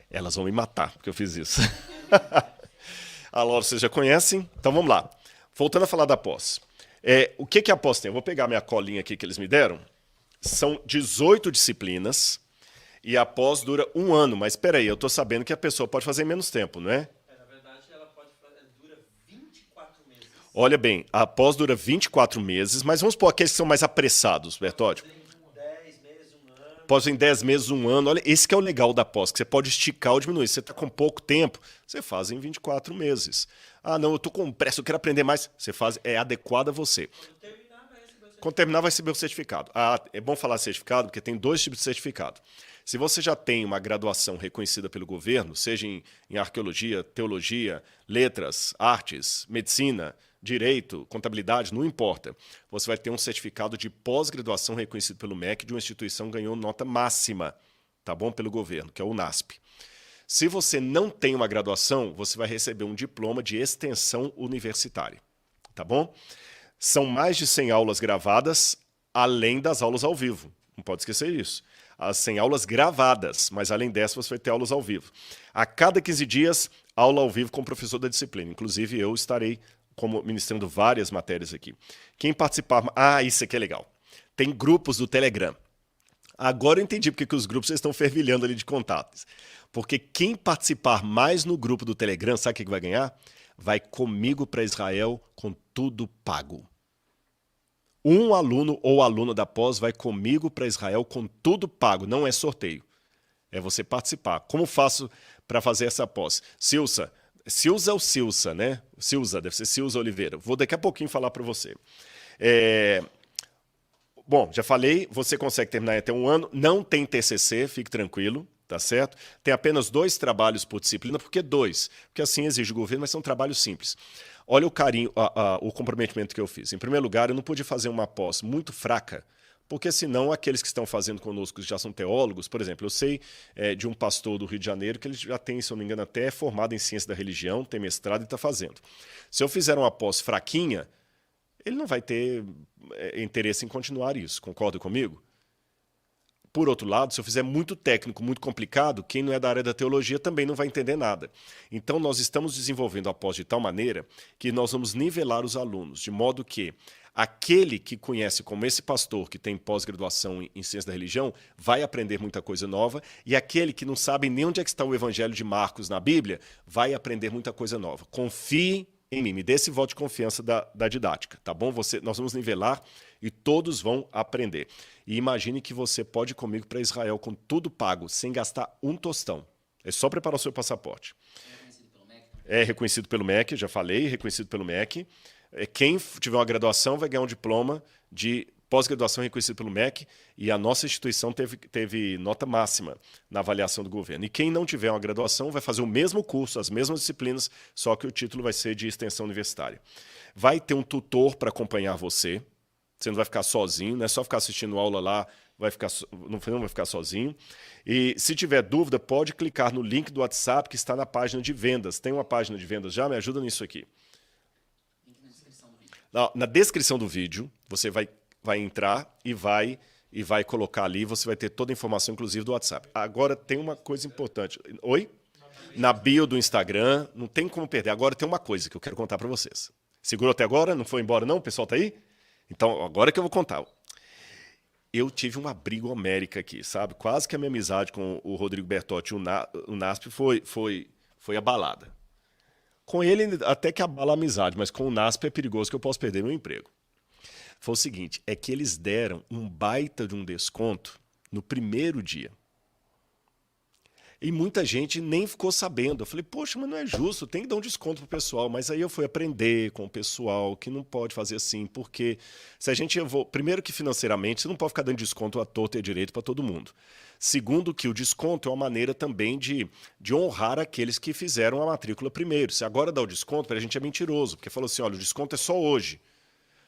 Elas vão me matar, porque eu fiz isso. A Laura vocês já conhecem. Então, vamos lá. Voltando a falar da pós. O que a pós tem? Eu vou pegar minha colinha aqui que eles me deram. São 18 disciplinas. E a pós dura 1 ano, mas espera aí, eu estou sabendo que a pessoa pode fazer em menos tempo, não é? Na verdade, ela dura 24 meses. Olha bem, a pós dura 24 meses, mas vamos pôr aqueles que são mais apressados, Bertódio. 10 meses, 1 ano. Pode ser em 10 meses, 1 ano. Olha, esse que é o legal da pós, que você pode esticar ou diminuir. Se você está com pouco tempo, você faz em 24 meses. Não, eu estou com pressa, eu quero aprender mais. Você faz, é adequado a você. Quando terminar, vai receber o certificado. É bom falar certificado, porque tem 2 tipos de certificado. Se você já tem uma graduação reconhecida pelo governo, seja em arqueologia, teologia, letras, artes, medicina, direito, contabilidade, não importa. Você vai ter um certificado de pós-graduação reconhecido pelo MEC de uma instituição que ganhou nota máxima, tá bom? Pelo governo, que é o UNASP. Se você não tem uma graduação, você vai receber um diploma de extensão universitária, tá bom? São mais de 100 aulas gravadas, além das aulas ao vivo. Não pode esquecer isso. As 100 aulas gravadas, mas além dessa você vai ter aulas ao vivo. A cada 15 dias, aula ao vivo com o professor da disciplina. Inclusive, eu estarei ministrando várias matérias aqui. Quem participar... Ah, isso aqui é legal. Tem grupos do Telegram. Agora eu entendi porque que os grupos estão fervilhando ali de contatos. Porque quem participar mais no grupo do Telegram, sabe o que vai ganhar? Vai comigo para Israel com tudo pago. Um aluno ou aluna da pós vai comigo para Israel com tudo pago. Não é sorteio. É você participar. Como faço para fazer essa pós? Silsa ou Silsa, né? Silsa, deve ser Silsa Oliveira. Vou daqui a pouquinho falar para você. Bom, já falei, você consegue terminar em até 1 ano. Não tem TCC, fique tranquilo, tá certo? Tem apenas 2 trabalhos por disciplina. Por que 2? Porque assim exige o governo, mas são trabalhos simples. Olha o carinho, o comprometimento que eu fiz. Em primeiro lugar, eu não pude fazer uma pós muito fraca, porque senão aqueles que estão fazendo conosco já são teólogos. Por exemplo, eu sei de um pastor do Rio de Janeiro que ele já tem, se eu não me engano, até formado em ciência da religião, tem mestrado e está fazendo. Se eu fizer uma pós fraquinha, ele não vai ter interesse em continuar isso. Concorda comigo? Por outro lado, se eu fizer muito técnico, muito complicado, quem não é da área da teologia também não vai entender nada. Então, nós estamos desenvolvendo a pós de tal maneira que nós vamos nivelar os alunos, de modo que aquele que conhece como esse pastor, que tem pós-graduação em ciência da religião, vai aprender muita coisa nova, e aquele que não sabe nem onde é que está o Evangelho de Marcos na Bíblia, vai aprender muita coisa nova. Confie em mim, me dê esse voto de confiança da didática, tá bom? Nós vamos nivelar e todos vão aprender. E imagine que você pode ir comigo para Israel com tudo pago, sem gastar um tostão. É só preparar o seu passaporte. É reconhecido pelo MEC, já falei, reconhecido pelo MEC. Quem tiver uma graduação vai ganhar um diploma de pós-graduação reconhecido pelo MEC, e a nossa instituição teve nota máxima na avaliação do governo. E quem não tiver uma graduação vai fazer o mesmo curso, as mesmas disciplinas, só que o título vai ser de extensão universitária. Vai ter um tutor para acompanhar você. Você não vai ficar sozinho, não é só ficar assistindo aula lá, não vai ficar sozinho. E se tiver dúvida, pode clicar no link do WhatsApp que está na página de vendas. Tem uma página de vendas já? Me ajuda nisso aqui. Link na descrição do vídeo. Na descrição do vídeo, você vai entrar e vai colocar ali, você vai ter toda a informação, inclusive do WhatsApp. Agora tem uma coisa importante. Oi? Na bio do Instagram, não tem como perder. Agora tem uma coisa que eu quero contar para vocês. Segurou até agora? Não foi embora não? O pessoal tá aí? Então, agora que eu vou contar. Eu tive uma briga homérica aqui, sabe? Quase que a minha amizade com o Rodrigo Bertotti, o NASP, foi abalada. Com ele, até que abala a amizade, mas com o NASP é perigoso que eu posso perder meu emprego. Foi o seguinte, é que eles deram um baita de um desconto no primeiro dia. E muita gente nem ficou sabendo. Eu falei, poxa, mas não é justo, tem que dar um desconto pro pessoal. Mas aí eu fui aprender com o pessoal que não pode fazer assim, porque se a gente... Primeiro que financeiramente, você não pode ficar dando desconto à torta e à direito para todo mundo. Segundo que o desconto é uma maneira também de honrar aqueles que fizeram a matrícula primeiro. Se agora dá o desconto, para a gente é mentiroso, porque falou assim, olha, o desconto é só hoje.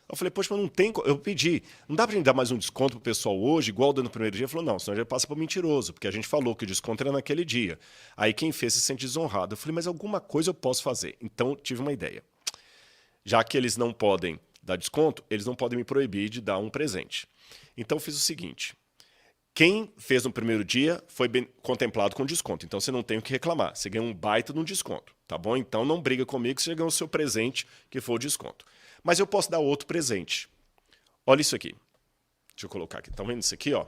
Eu falei, poxa, mas não tem... Eu pedi, não dá pra gente dar mais um desconto pro pessoal hoje, igual dando no primeiro dia? Ele falou, não, senão já passa por mentiroso, porque a gente falou que o desconto era naquele dia. Aí quem fez se sente desonrado. Eu falei, mas alguma coisa eu posso fazer. Então, tive uma ideia. Já que eles não podem dar desconto, eles não podem me proibir de dar um presente. Então, fiz o seguinte. Quem fez no primeiro dia foi bem contemplado com desconto. Então, você não tem o que reclamar. Você ganha um baita de um desconto, tá bom? Então, não briga comigo, você ganha o seu presente, que for o desconto. Mas eu posso dar outro presente. Olha isso aqui. Deixa eu colocar aqui. Estão vendo isso aqui? Ó?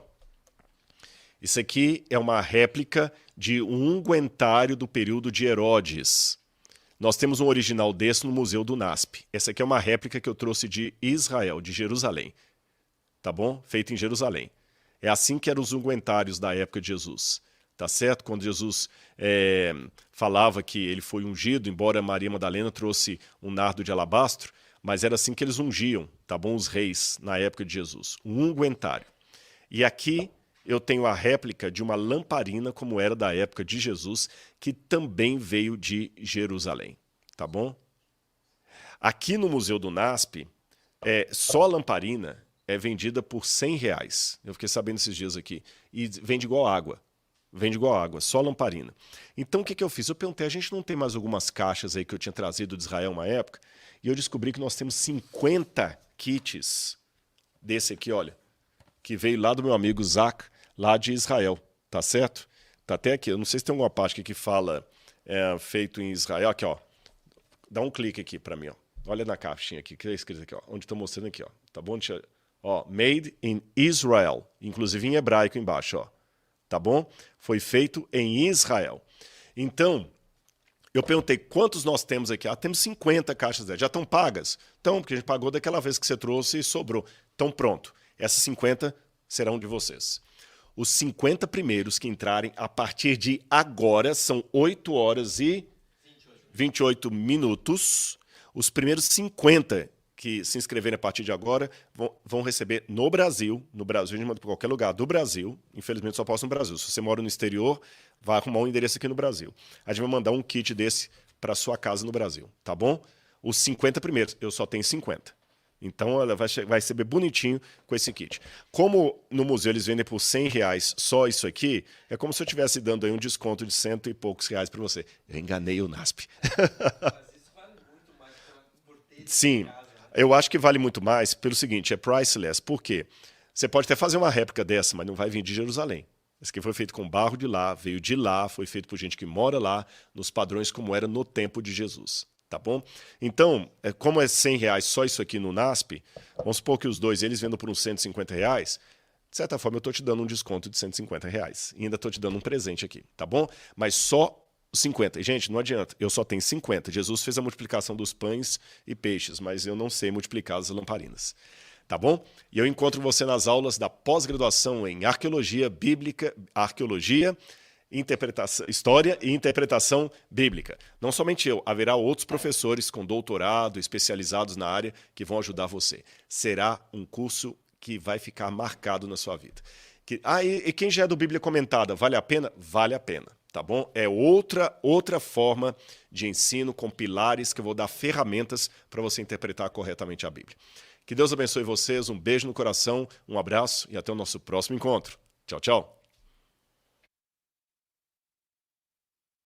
Isso aqui é uma réplica de um unguentário do período de Herodes. Nós temos um original desse no Museu do NASP. Essa aqui é uma réplica que eu trouxe de Israel, de Jerusalém. Tá bom? Feito em Jerusalém. É assim que eram os unguentários da época de Jesus. Tá certo? Quando Jesus falava que ele foi ungido, embora Maria Madalena trouxe um nardo de alabastro, mas era assim que eles ungiam, tá bom? Os reis na época de Jesus. Um unguentário. E aqui eu tenho a réplica de uma lamparina, como era da época de Jesus, que também veio de Jerusalém. Tá bom? Aqui no Museu do NASP, só a lamparina é vendida por R$100. Eu fiquei sabendo esses dias aqui. E vende igual água. Vende igual água, só lamparina. Então o que eu fiz? Eu perguntei, a gente não tem mais algumas caixas aí que eu tinha trazido de Israel uma época? E eu descobri que nós temos 50 kits desse aqui, olha, que veio lá do meu amigo Zach, lá de Israel, tá certo? Tá até aqui, eu não sei se tem alguma parte aqui que fala feito em Israel. Aqui, ó, dá um clique aqui para mim, ó. Olha na caixinha aqui, que é escrito aqui, ó, onde estou mostrando aqui, ó, tá bom? Ó, Made in Israel, inclusive em hebraico embaixo, ó, tá bom? Foi feito em Israel. Então, eu perguntei quantos nós temos aqui. Temos 50 caixas dessas. Já estão pagas? Então, porque a gente pagou daquela vez que você trouxe e sobrou. Então, pronto. Essas 50 serão de vocês. Os 50 primeiros que entrarem a partir de agora, são 8 horas e 28 minutos. Os primeiros 50 que se inscreverem a partir de agora vão receber no Brasil. No Brasil, a gente manda para qualquer lugar do Brasil. Infelizmente, só posso no Brasil. Se você mora no exterior, vai arrumar um endereço aqui no Brasil. A gente vai mandar um kit desse para sua casa no Brasil, tá bom? Os 50 primeiros, eu só tenho 50. Então, ela vai receber bonitinho com esse kit. Como no museu eles vendem por R$100 só isso aqui, é como se eu estivesse dando aí um desconto de R$100 e poucos para você. Eu enganei o NASP. Mas isso vale muito mais por ter Sim. em casa, né? Eu acho que vale muito mais pelo seguinte, é priceless. Por quê? Você pode até fazer uma réplica dessa, mas não vai vir de Jerusalém. Esse aqui foi feito com barro de lá, veio de lá, foi feito por gente que mora lá, nos padrões como era no tempo de Jesus. Tá bom? Então, como é R$100 só isso aqui no NASP, vamos supor que os dois eles vendam por uns R$150, de certa forma eu estou te dando um desconto de R$150. E ainda estou te dando um presente aqui, tá bom? Mas só 50. E, gente, não adianta, eu só tenho 50. Jesus fez a multiplicação dos pães e peixes, mas eu não sei multiplicar as lamparinas. Tá bom? E eu encontro você nas aulas da pós-graduação em Arqueologia Bíblica, História e Interpretação Bíblica. Não somente eu, haverá outros professores com doutorado, especializados na área, que vão ajudar você. Será um curso que vai ficar marcado na sua vida. E quem já é do Bíblia Comentada, vale a pena? Vale a pena. Tá bom? É outra forma de ensino com pilares que eu vou dar ferramentas para você interpretar corretamente a Bíblia. Que Deus abençoe vocês, um beijo no coração, um abraço e até o nosso próximo encontro. Tchau, tchau.